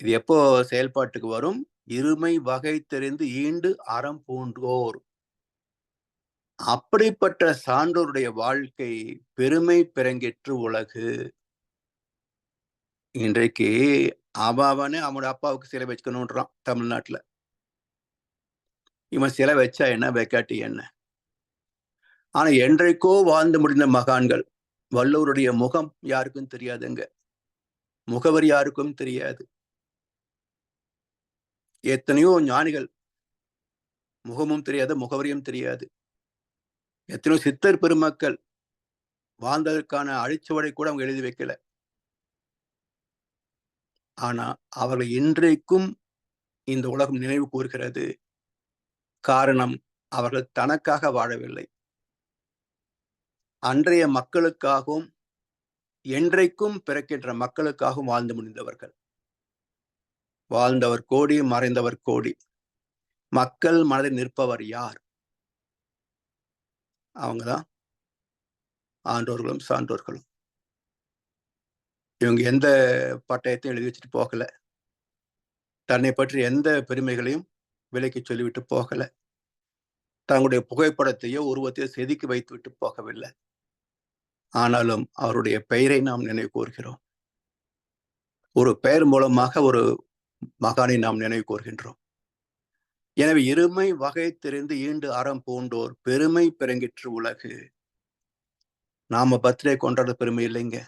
இது எப்போ செயல்பாட்டுக்கு வரும்? இருமை வகை தெரிந்து ஈண்டு அறம் பூண்டோர். அப்படிப்பட்ட சான்றோருடைய வாழ்க்கை பெருமை பிறங்கிற்று உலகு. இன்றைக்கு அவனே அவனோட அப்பாவுக்கு சிலை வச்சுக்கணும்ன்றான் தமிழ்நாட்டுல. இவன் சிலை வச்சா என்ன, வைக்காட்டி என்ன? ஆனா என்றைக்கோ வாழ்ந்து முடிந்த மகான்கள், வள்ளுவருடைய முகம் யாருக்கும் தெரியாதுங்க. முகவரி யாருக்கும் தெரியாது. எத்தனையோ ஞானிகள் முகமும் தெரியாது, முகவரியும் தெரியாது. எத்தனையோ சித்தர் பெருமக்கள் வாழ்ந்ததற்கான அழிச்சுவடை கூட அவங்க எழுதி வைக்கல. ஆனா அவர்கள் இன்றைக்கும் இந்த உலகம் நினைவு கூறுகிறது. காரணம், அவர்கள் தனக்காக வாழவில்லை. அன்றைய மக்களுக்காகவும் என்றைக்கும் பிறக்கின்ற மக்களுக்காகவும் வாழ்ந்து முடிந்தவர்கள். வாழ்ந்தவர் கோடி, மறைந்தவர் கோடி. மக்கள் மனதில் நிற்பவர் யார்? அவங்கதான் ஆண்டோர்களும் சான்றோர்களும். இவங்க எந்த பட்டயத்தையும் எழுதி வச்சுட்டு போகல. தன்னை பற்றி எந்த பெருமைகளையும் விலைக்கு சொல்லிவிட்டு போகல. தங்களுடைய புகைப்படத்தையோ உருவத்தையோ செதுக்கி வைத்து விட்டு போகவில்லை. ஆனாலும் அவருடைய பெயரை நாம் நினைவு கூர்கிறோம். ஒரு பெயர் மூலமாக ஒரு மகானை நாம் நினைவு கூர்கின்றோம். எனவே இருமை வகை தெரிந்து ஈண்டு அறம் பூண்டோர் பெருமை பிறங்கிற்று உலகு. நாம பர்த்டே கொண்டாட பெருமை இல்லைங்க.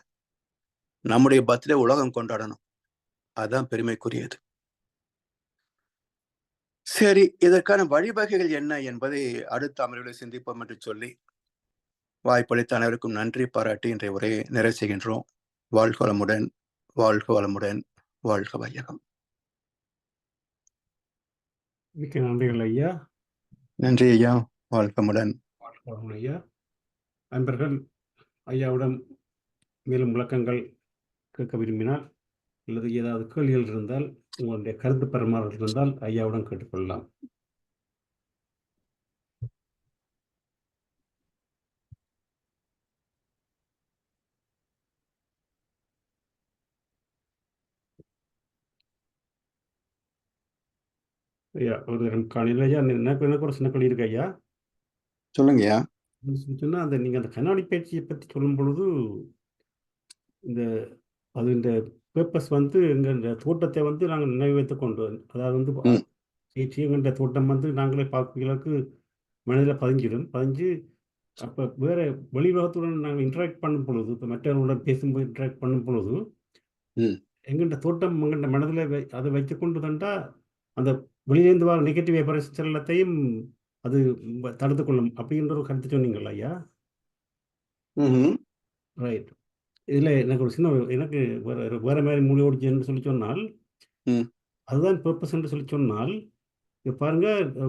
நம்முடைய பர்த்டே உலகம் கொண்டாடணும். அதுதான் பெருமைக்குரியது. சரி, இதற்கான வழிவகைகள் என்ன என்பதை அடுத்த அமர்வில் சிந்திப்போம் என்று சொல்லி வாய்ப்பளித்த அனைவருக்கும் நன்றி பாராட்டி இன்றைய உரையை நிறைவு செய்கின்றோம். வாழ்க வளமுடன், வாழ்க வளமுடன், வாழ்க வையகம். மிக்க நன்றிகள் ஐயா. நன்றி ஐயா. வாழ்க வளமுடன். ஐயா, அன்பர்கள் ஐயாவிடம் மேலும் விளக்கங்கள் கேட்க விரும்பினால் அல்லது ஏதாவது கேள்விகள் இருந்தால், உங்களுடைய கருத்து பரிமாறல் இருந்தால் ஐயாவுடன் கேட்டுக்கொள்ளலாம். ஐயா, ஒரு நேரம் காலையில் ஐயா, எனக்கு ஒரு சின்ன கேள்வி இருக்கு ஐயா. சொல்லுங்கய்யா. சொன்னா அந்த நீங்க அந்த கண்ணாடி பயிற்சியை பற்றி சொல்லும் பொழுது, இந்த அது இந்த பேப்பர்ஸ் வந்து எங்கள் தோட்டத்தை வந்து நாங்கள் நினைவு வைத்துக் கொண்டு அதாவது வந்து எங்கள்ட தோட்டம் வந்து நாங்களே பார்க்கிறதுக்கு மனதில் பதிஞ்சு அப்போ வேற வெளி உலகத்துடன் நாங்கள் இன்டராக்ட் பண்ணும் பொழுது, இப்போ மற்றவர்களுடன் பேசும்போது இன்டராக்ட் பண்ணும் பொழுது, எங்கள்ட தோட்டம் எங்கள்ட மனதில் அதை வைத்துக்கொண்டு தண்டா அந்த வெளியிலேருந்து வர நெகட்டிவ் வைப்ரேஷன்ஸ் எல்லாத்தையும் அது தடுத்து கொள்ளும் அப்படின்ற ஒரு கருத்து சொன்னீங்களா ஐயா? ரைட். இதில் எனக்கு ஒரு சின்ன எனக்கு வேற மாதிரி மூடி ஓடிச்சுன்னு சொல்லி சொன்னால், அதுதான் பர்பஸ் என்று சொல்லி சொன்னால், இப்போ பாருங்க,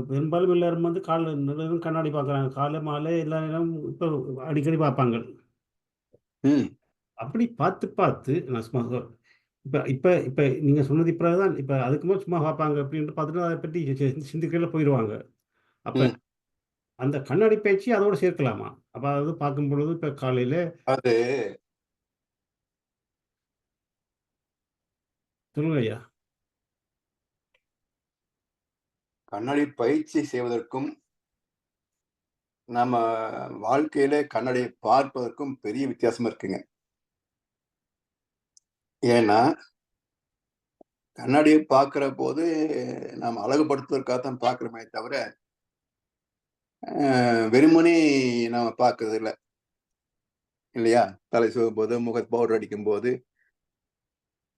பெரும்பாலும் எல்லாரும் வந்து காலைல கண்ணாடி பார்க்குறாங்க, காலை மாலை எல்லா நேரம் இப்போ அடிக்கடி பார்ப்பாங்க. அப்படி பார்த்து நான் சும்மா இப்போ இப்போ இப்போ நீங்கள் சொன்னது இப்போ தான், இப்போ அதுக்கு மேலே சும்மா பார்ப்பாங்க அப்படின்ட்டு பார்த்துட்டு அதை பற்றி சிந்திக்கையில் போயிடுவாங்க. அப்போ அந்த கண்ணாடி பயிற்சி அதோட சேர்க்கலாமா? அப்போ அதாவது பார்க்கும் பொழுது இப்போ காலையில் அது சொல்லுங்க ஐயா. கண்ணாடி பயிற்சி செய்வதற்கும் நம்ம வாழ்க்கையில கண்ணாடியை பார்ப்பதற்கும் பெரிய வித்தியாசம் இருக்குங்க. ஏன்னா கண்ணாடியை பார்க்கிற போது நாம் அழகுபடுத்துவதற்காக தான் பார்க்கிறோமே தவிர வெறுமனே நாம பார்க்கறது இல்லை இல்லையா? தலை சீவும் போது, முக பவுடர் அடிக்கும் போது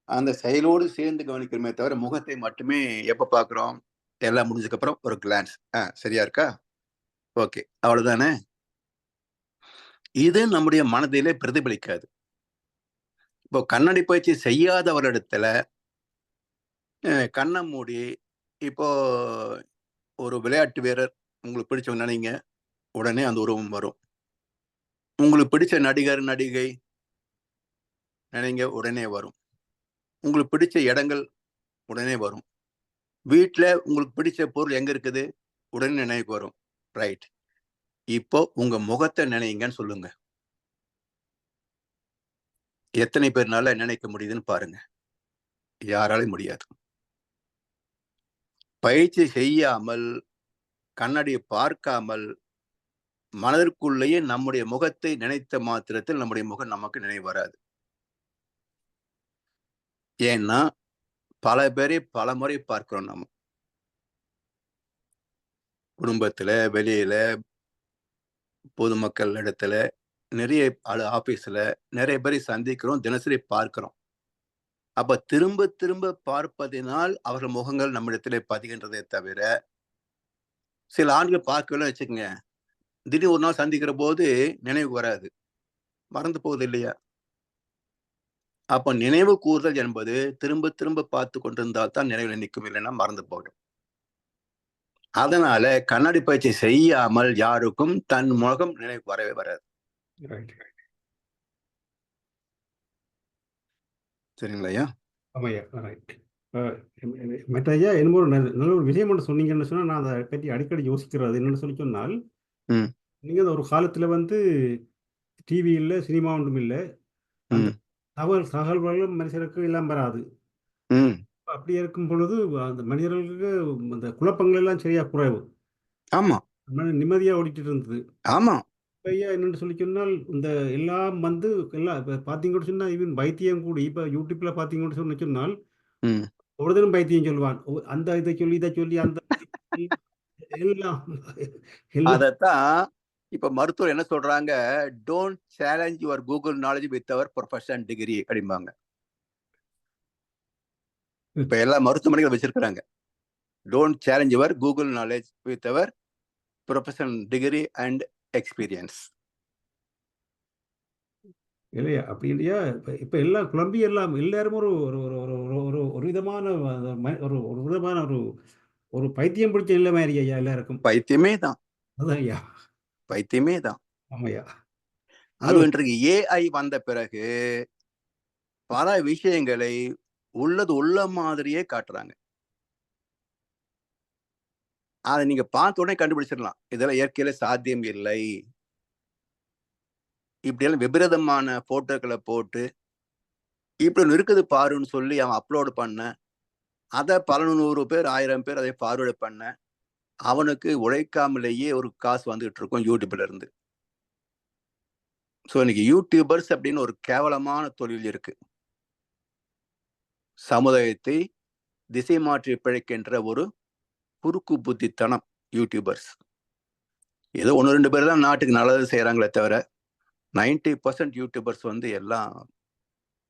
அந்த செயலோடு சேர்ந்து கவனிக்கிறோமே தவிர முகத்தை மட்டுமே எப்ப பார்க்கிறோம்? எல்லாம் முடிஞ்சதுக்கு அப்புறம் ஒரு கிளான்ஸ். சரியா இருக்கா? ஓகே, அவ்வளவுதானே. இது நம்முடைய மனதிலே பிரதிபலிக்காது. இப்போ கண்ணாடி பயிற்சி செய்யாதவரிடத்துல கண்ணை மூடி இப்போ ஒரு விளையாட்டு வீரர் உங்களுக்கு பிடிச்சவங்க நினைங்க, உடனே அந்த உருவம் வரும். உங்களுக்கு பிடிச்ச நடிகர் நடிகை நினைங்க, உடனே வரும். உங்களுக்கு பிடிச்ச இடங்கள் உடனே வரும். வீட்டுல உங்களுக்கு பிடிச்ச பொருள் எங்க இருக்குது உடனே நினைவுக்கு வரும். ரைட். இப்போ உங்க முகத்தை நினைங்கன்னு சொல்லுங்க. எத்தனை பேர்னால நினைக்க முடியுதுன்னு பாருங்க. யாராலையும் முடியாது. பயிற்சி செய்யாமல் கண்ணாடியை பார்க்காமல் மனதிற்குள்ளேயே நம்முடைய முகத்தை நினைத்த மாத்திரத்தில் நம்முடைய முகம் நமக்கு நினைவு வராது. ஏன்னா பல பேரை பல முறை பார்க்கிறோம். நம்ம குடும்பத்துல, வெளியில, பொதுமக்கள் இடத்துல, நிறைய ஆபீஸ்ல நிறைய பேரை சந்திக்கிறோம், தினசரி பார்க்கிறோம். அப்ப திரும்ப திரும்ப பார்ப்பதினால் அவர்கள் முகங்கள் நம்மிடத்திலே பதிகின்றதே தவிர, சில ஆண்கள் பார்க்கல வச்சுக்கோங்க, திடீர்னு ஒரு நாள் சந்திக்கிற போது நினைவு வராது, மறந்து போகுது இல்லையா? அப்ப நினைவு கூறுதல் என்பது திரும்ப திரும்ப பார்த்து கொண்டிருந்தால் தான் நினைவில் நிற்கும், இல்லைன்னா மறந்து போடும். அதனால கண்ணாடி பயிற்சி செய்யாமல் யாருக்கும் தன் முகம் நினைவு வரவே வராது. சரிங்களா ஐயா? ஆமாய்யா, ரைட். மற்ற ஐயா, என்னமோ நல்ல ஒரு விஷயம் ஒன்று சொன்னீங்கன்னு சொன்னால், நான் அதை பற்றி அடிக்கடி யோசிக்கிறது என்னென்னு சொல்லி சொன்னால், நீங்கள் ஒரு காலத்தில் வந்து டிவி இல்லை, சினிமா ஒன்றும் இல்லை, அந்த தகவல்களும் மனுஷருக்கு எல்லாம் வராது. அப்படி இருக்கும் பொழுது அந்த மனிதர்களுக்கு அந்த குழப்பங்கள் எல்லாம் சரியா குறைவு. ஆமா, நிம்மதியா ஓடிட்டு இருந்தது. ஆமா. ஐயா, என்னன்னு சொல்லி சொன்னால், இந்த எல்லாம் வந்து எல்லாம் இப்போ பார்த்தீங்கன்னு சொன்னால், ஈவன் வைத்தியம் கூட இப்போ யூடியூப்ல பார்த்தீங்கன்னு சொன்னால், ஒரு தினம் வைத்தியம் சொல்லுவான், அந்த இதை சொல்லி இதை சொல்லி அந்த எல்லாம் அதத்தான் இப்ப மருத்துவர் என்ன சொல்றாங்க, don't challenge your Google knowledge with our professional degree அப்படிம்பாங்க. இப்ப எல்லா மருத்துவமனைகள் வச்சிருக்கிறாங்க, don't challenge your Google knowledge with our professional degree and experience. இல்லையா? அப்படி இல்லையா? இப்ப எல்லாம் குழம்பி எல்லாம் எல்லாரும் ஒரு ஒரு ஒரு ஒரு ஒரு விதமான ஒரு ஒரு விதமான ஒரு ஒரு பைத்தியம் பிடிச்ச நிலைமை ஐயா எல்லாருக்கும். பைத்தியமே தான். அதான் ஐயா. வைத்தியமே தான். ஆமாய்யா. அது இன்றைக்கு ஏஐ வந்த பிறகு பல விஷயங்களை உள்ளது உள்ள மாதிரியே காட்டுறாங்க. அதை நீங்க பார்த்த உடனே கண்டுபிடிச்சிடலாம். இதெல்லாம் இயற்கையில சாத்தியம் இல்லை. இப்படியெல்லாம் விபரீதமான போட்டோக்களை போட்டு இப்படி ஒண்ணு இருக்குது பாருன்னு சொல்லி அவன் அப்லோடு பண்ண, அதை பல 100 பேர் 1000 பேர் அதை ஃபார்வர்டு பண்ண, அவனுக்கு உழைக்காமலேயே ஒரு காசு வந்துகிட்டு இருக்கும் யூடியூப்ல இருந்து. ஸோ இன்னைக்கு யூடியூபர்ஸ் அப்படின்னு ஒரு கேவலமான தொழில் இருக்கு. சமுதாயத்தை திசை மாற்றி பிழைக்கின்ற ஒரு குறுக்கு புத்தித்தனம் யூடியூபர்ஸ். ஏதோ 1-2 பேர் தான் நாட்டுக்கு நல்லது செய்யறாங்களே தவிர 90% யூடியூபர்ஸ் வந்து எல்லாம்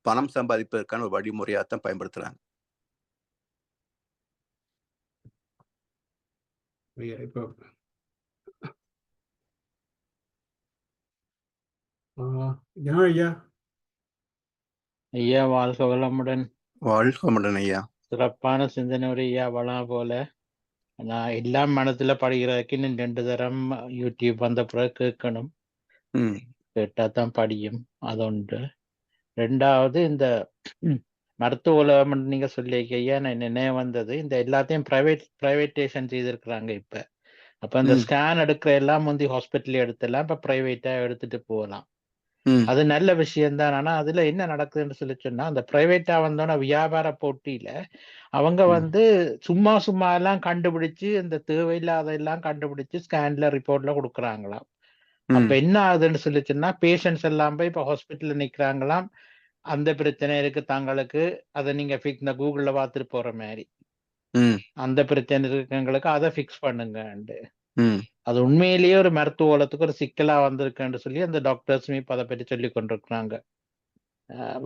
பணம் சம்பாதிப்பதற்கான ஒரு வழிமுறையாத்தான் பயன்படுத்துறாங்க. இப்போ ஐயா ஐயா வாழ்க வளமுடன். வாழ்க வளமுடன் ஐயா. சிறப்பான சிந்தனை ஒரு ஐயா வளம் போல. நான் எல்லாம் மனத்துல படுகிறதுக்கு இன்னும் 2 தரம் யூடியூப் வந்த பிறகு கேட்கணும். கேட்டா தான் படியும். அது ஒன்று. 2வது இந்த மருத்துவ உலகம் நீங்க சொல்லியிருக்க ஐயா, நான் நினைவு வந்தது, இந்த எல்லாத்தையும் பிரைவேட்டேஷன் செய்திருக்கிறாங்க இப்ப. அப்ப இந்த ஸ்கேன் எடுக்கிற எல்லாம் முந்தி ஹாஸ்பிட்டல் எடுத்துலாம், இப்ப பிரைவேட்டா எடுத்துட்டு போகலாம். அது நல்ல விஷயம்தான். ஆனா அதுல என்ன நடக்குதுன்னு சொல்லி சொன்னா, அந்த பிரைவேட்டா வந்தோன்னா வியாபார போட்டியில அவங்க வந்து சும்மா எல்லாம் கண்டுபிடிச்சு இந்த தேவையில்லாத எல்லாம் கண்டுபிடிச்சு ஸ்கேன்ல ரிப்போர்ட்ல கொடுக்குறாங்களாம். அப்ப என்ன ஆகுதுன்னு சொல்லி சொன்னா, பேஷண்ட்ஸ் எல்லாம் போய் இப்ப ஹாஸ்பிட்டல்ல நிக்கிறாங்களாம். அந்த பிரச்சனை இருக்கு தங்களுக்கு, அதை நீங்க இந்த கூகுள்ல பார்த்துட்டு போற மாதிரி அந்த பிரச்சனை இருக்குங்களுக்கு அதை ஃபிக்ஸ் பண்ணுங்க. அது உண்மையிலேயே ஒரு மருத்துவ உலகத்துக்கு ஒரு சிக்கலா வந்திருக்குன்னு சொல்லி அந்த டாக்டர்ஸுமே இப்ப அதை பற்றி சொல்லி கொண்டிருக்கிறாங்க.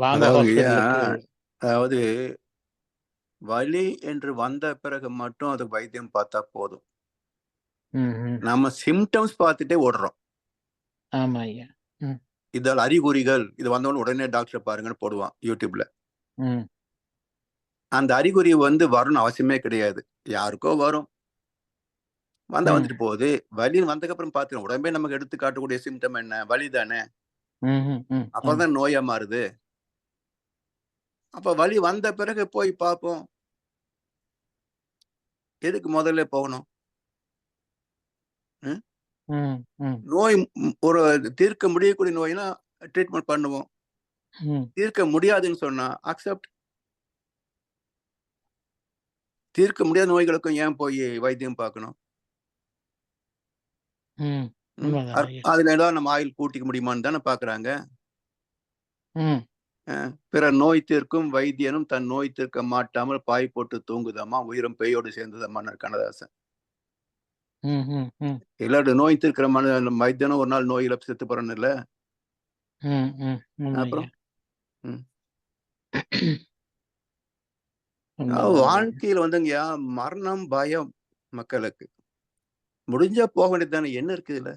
வாங்க ஹாஸ்பிட்டலுக்கு. அதாவது வலி என்று வந்த பிறகு மட்டும் அது வைத்தியம் பார்த்தா போதும். நம்ம சிம்டம்ஸ் பார்த்துட்டே ஓடுறோம். ஆமா ஐயா. இதால் அறிகுறிகள், இது வந்தவொடனே உடனே டாக்டர் பாருங்கன்னு போடுவான் யூடியூப்ல. அந்த அறிகுறி வந்து வரணும் அவசியமே கிடையாது. யாருக்கோ வரும், வந்தா வந்துட்டு போகுது. வலின்னு வந்ததுக்கு அப்புறம் பாத்துக்கணும். உடம்பே நமக்கு எடுத்து காட்டக்கூடிய சிம்டம் என்ன? வலி தானே. அப்பதான் நோயா மாறுது. அப்ப வலி வந்த பிறகு போய் பார்ப்போம். எதுக்கு முதல்ல போகணும்? நோய் ஒரு தீர்க்க முடியக்கூடிய நோய்னா ட்ரீட்மெண்ட் பண்ணுவோம். தீர்க்க முடியாதுன்னு சொன்னா அக்செப்ட். தீர்க்க முடியாத நோய்களுக்கும் ஏன் போய் வைத்தியம் பார்க்கணும்? அதுல ஏதாவது நம்ம ஆயுள் கூட்டிக்க முடியுமான்னு தானே பாக்குறாங்க. பிற நோய் தீர்க்கும் வைத்தியனும் தன் நோய் தீர்க்க மாட்டாமல் பாய் போட்டு தூங்குதாமா, உயிரும் பேயோடு சேர்ந்ததாமா கண்ணதாசன். எல்லாருடைய நோய் தீர்க்கிற வைத்தியனும் ஒரு நாள் நோயில செத்து போறன்னு இல்ல. அப்புறம் வாழ்க்கையில வந்துங்கயா மரணம் பயம் மக்களுக்கு. முடிஞ்சா போக வேண்டியது தானே, என்ன இருக்கு இதுல?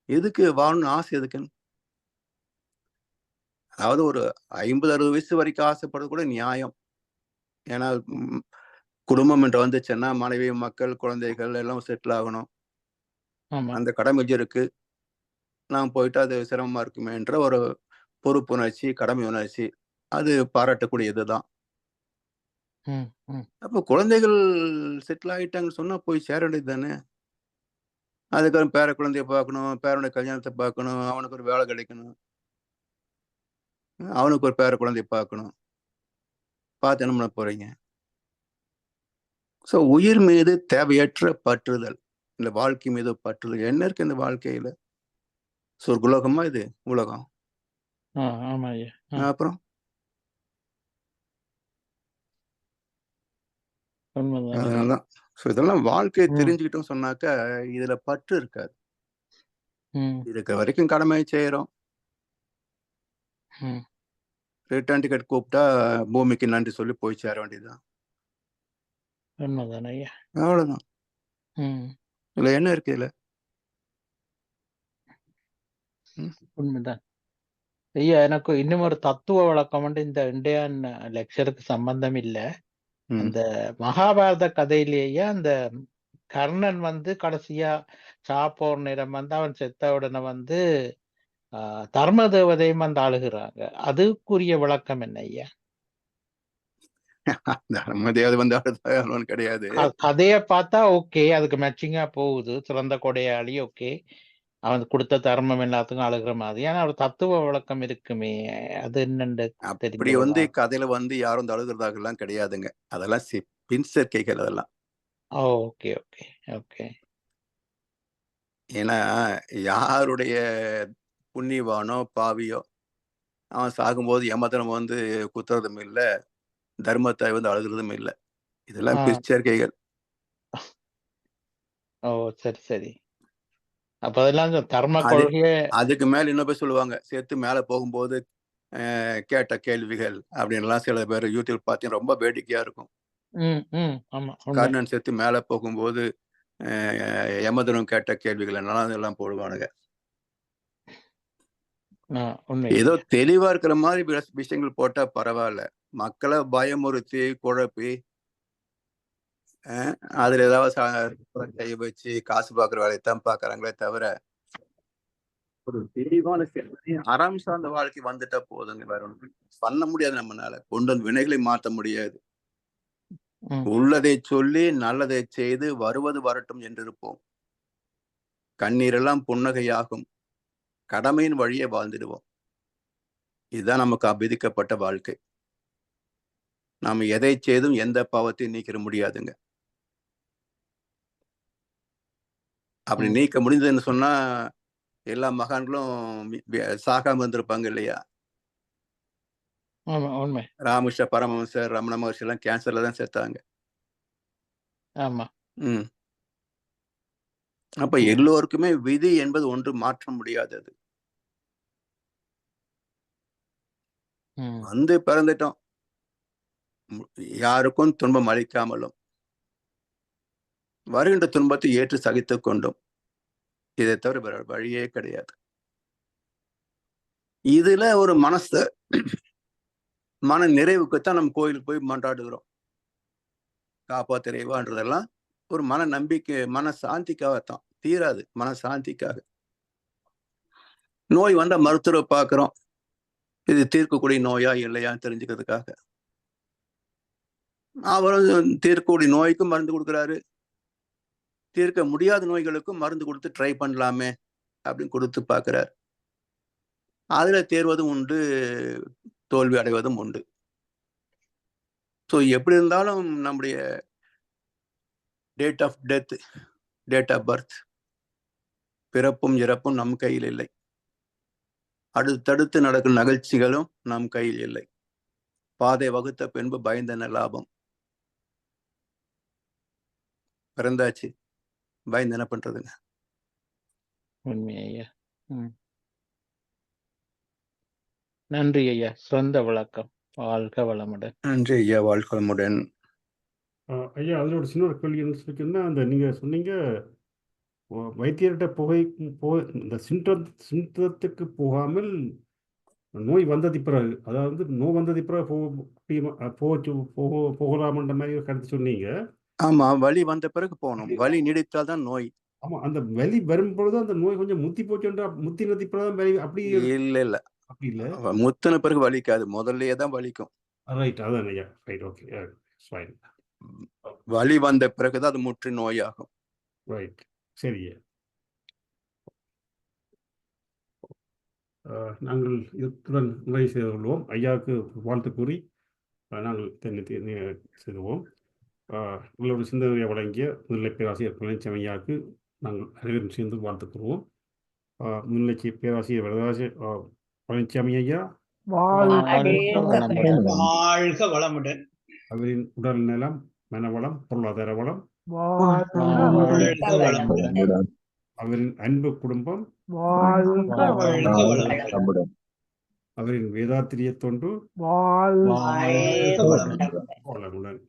எதுக்கு வாழணும் ஆசை எதுக்குன்னு? அதாவது ஒரு 50-60 வயசு வரைக்கும் ஆசைப்படுறது கூட நியாயம். ஏன்னா குடும்பம் என்று வந்துச்சுன்னா மனைவி, மக்கள், குழந்தைகள் எல்லாம் செட்டில் ஆகணும். அந்த கடமை இருக்கு. நான் போயிட்டு அது சிரமமா இருக்குமே என்ற ஒரு பொறுப்புணர்ச்சி, கடமை உணர்ச்சி, அது பாராட்டக்கூடியதுதான். அப்ப குழந்தைகள் செட்டில் ஆகிட்டாங்கன்னு சொன்னா போய் சேர வேண்டியது தானே. அதுக்கப்புறம் பேர குழந்தைய பார்க்கணும், பேரனுடைய கல்யாணத்தை பார்க்கணும், அவனுக்கு ஒரு வேலை கிடைக்கணும், அவனுக்கு ஒரு பேர குழந்தைய பார்க்கணும். பார்த்து என்ன பண்ண போறீங்க? ஸோ உயிர் மீது தேவையற்ற பற்றுதல், இந்த வாழ்க்கை மீது பற்றுதல் என்ன இருக்கு இந்த வாழ்க்கையில? சொர்க்குலோகமா இது உலகம்? அப்புறம் அதனாலதான் இதெல்லாம் வாழ்க்கையை தெரிஞ்சுக்கிட்டோம் சொன்னாக்கா இதுல பற்று இருக்காது. இருக்கிற வரைக்கும் கடமை செய்யறோம். ரிட்டர்ன் டிக்கெட் கூப்பிட்டா பூமிக்கு நன்றி சொல்லி போய் சேர வேண்டியதுதான். அவ்வளவுதான். இதுல என்ன இருக்கு? இதுல உண்மைதான் ஐயா. எனக்கு இன்னும் ஒரு தத்துவ வழக்கம் வந்து இந்த இந்தியன் லெக்சருக்கு சம்பந்தம் இல்லை. அந்த மகாபாரத கதையிலேயே அந்த கர்ணன் வந்து கடைசியா சாப்போர் நேரம் வந்து அவன் செத்த உடனே வந்து தர்ம தேவதையும் வந்து ஆளுகிறாங்க. அதுக்குரிய விளக்கம் என்ன ஐயா? தர்ம தேவதை வந்து அழுதாலும் கிடையாது. கதைய பார்த்தா ஓகே, அதுக்கு மேட்சிங்கா போகுது. சிறந்த கொடையாளி ஓகே, அவன் கொடுத்த தர்மம் எல்லாத்துக்கும் அழுகிற மாதிரி. ஆனா ஒரு தத்துவ விளக்கம் இருக்குமே, அது என்னன்னு அப்படி வந்து கதையில வந்து யாரும் அழுகிறதாக எல்லாம் கிடையாதுங்க. அதெல்லாம் பின் சேர்க்கைகள் அதெல்லாம். Okay okay okay. ஏன்னா யாருடைய புண்ணியவானோ பாவியோ அவன் சாகும்போது யமதனம் வந்து குத்துறதும் இல்லை, தர்மத்தை வந்து அழுகிறதும் இல்லை. இதெல்லாம் பிற்சேர்க்கைகள். ஓ சரி சரி. அப்ப அதெல்லாம் தர்ம கொள்கைய அதுக்கு மேல இன்னும் போய் சொல்லுவாங்க, சேர்த்து மேல போகும்போது கேட்ட கேள்விகள் அப்படின்லாம் சில பேர் யூடியூப் பார்த்தீங்கன்னா ரொம்ப வேடிக்கையா இருக்கும். கர்ணன் சேர்த்து மேல போகும்போது யமதனம் கேட்ட கேள்விகள் என்னெல்லாம் இதெல்லாம் போடுவானுங்க. ஏதோ தெளிவா இருக்கிற மாதிரி விஷயங்கள் போட்டா பரவாயில்ல. மக்களை பயமுறுத்தி குழப்பி அதுல ஏதாவது கை வச்சு காசு பாக்குற வேலையைத்தான் பாக்குறாங்களே தவிர ஒரு தெளிவான அறம் சார்ந்த வாழ்க்கை வந்துட்டா போதுங்க. வேற ஒன்று பண்ண முடியாது. நம்மளால கொண்டு வந்து வினைகளை மாற்ற முடியாது. உள்ளதை சொல்லி நல்லதை செய்து வருவது வரட்டும் என்றிருப்போம். கண்ணீரெல்லாம் புன்னகையாகும். கடமையின் வழியே வாழ்ந்துடுவோம். இதுதான் நமக்கு அபிதிக்கப்பட்ட வாழ்க்கை. நாம எதை செய்தும் எந்த பாவத்தையும் நீக்கிற முடியாதுங்க. அப்படி நீக்க முடிந்ததுன்னு சொன்னா எல்லா மகான்களும் சாகாம இருந்திருப்பாங்க இல்லையா? ராமகிருஷ்ண பரமஹம்சர், ரமண மகர்ஷி எல்லாம் கேன்சர்ல தான் செத்தாங்க. அப்ப எல்லோருக்குமே விதி என்பது ஒன்று மாற்ற முடியாதது. வந்து பிறந்துட்டோம், யாருக்கும் துன்பம் அளிக்காமலும் வருகின்ற துன்பத்தை ஏற்று சகித்துக் கொண்டும், இதை தவிர வேற வழியே கிடையாது. இதுல ஒரு மன நிறைவுக்குத்தான் நம்ம கோயிலுக்கு போய் மன்றாடுகிறோம். காப்பாத்திரைவான்றதெல்லாம் ஒரு மன நம்பிக்கை, மன சாந்திக்காகத்தான். தீராது, மன சாந்திக்காக. நோய் வந்தா மருத்துவரை பார்க்கிறோம், இது தீர்க்கக்கூடிய நோயா இல்லையான்னு தெரிஞ்சுக்கிறதுக்காக. அவரும் தீர்க்கக்கூடிய நோய்க்கும் மருந்து கொடுக்குறாரு, தீர்க்க முடியாத நோய்களுக்கும் மருந்து கொடுத்து ட்ரை பண்ணலாமே அப்படின்னு கொடுத்து பார்க்கிறார். அதுல தேர்வதும் உண்டு, தோல்வி அடைவதும் உண்டு. ஸோ எப்படி இருந்தாலும் நம்முடைய date of death, date of birth, பிறப்பும் இறப்பும் நம் கையில் இல்லை. அடுத்தடுத்து நடக்கும் நிகழ்ச்சிகளும் நம் கையில் இல்லை. பாதை வகுத்த பின்பு பயந்தன லாபம். பிறந்தாச்சு, பயந்து என்ன பண்றதுங்க? உண்மையா. நன்றி ஐயா, சொந்த விளக்கம். வாழ்க வளமுடன். நன்றி ஐயா, வாழ்க வளமுடன். ஐயா, அதில் ஒரு சின்ன ஒரு கேள்வி என்ன, அந்த நீங்கள் சொன்னீங்க வைத்தியர்கிட்ட இந்த சிம்டத்துக்கு போகாமல் நோய் வந்தது பிறகு, அதாவது நோய் வந்தது பிறகு போகலாம்ன்ற மாதிரி கருத்து சொன்னீங்க. ஆமா, வலி வந்த பிறகு போகணும். வலி நீடித்தால் தான் நோய். ஆமா, அந்த வலி வரும்பொழுது அந்த நோய் கொஞ்சம் முத்தி போச்சுன்றா, முத்தினது பிறகு வலி அப்படி இல்ல அப்படி இல்ல, முத்தின பிறகு வலிக்காது, முதல்லயே தான் வலிக்கும். ரைட், அதான் ஐயா, ரைட், ஓகே, ஃபைன். வலி வந்த பிறகுதான் அது முற்று நோயாகும். ரைட், சரியா. நாங்கள் இதுடன் நிறைவு செய்து கொள்வோம். ஐயாவுக்கு வாழ்த்து கூறி நாங்கள் செய்துவோம். உங்களோட சிந்தனையை வழங்கிய முன்னிலை பேராசிரியர் பழனிசாமி ஐயாவுக்கு நாங்கள் அனைவரும் சேர்ந்து வாழ்த்து கூறுவோம். முன்னிலைக்கு பேராசிரியர் வரதராஜ பழனிசாமி ஐயா வாழ்க வளமுடன். அவரின் உடல் நலம், மனவளம், பொருளாதார வளம், அவரின் அன்பு குடும்பம், அவரின் வேதாத்திரிய தொண்டு வளமுடன்.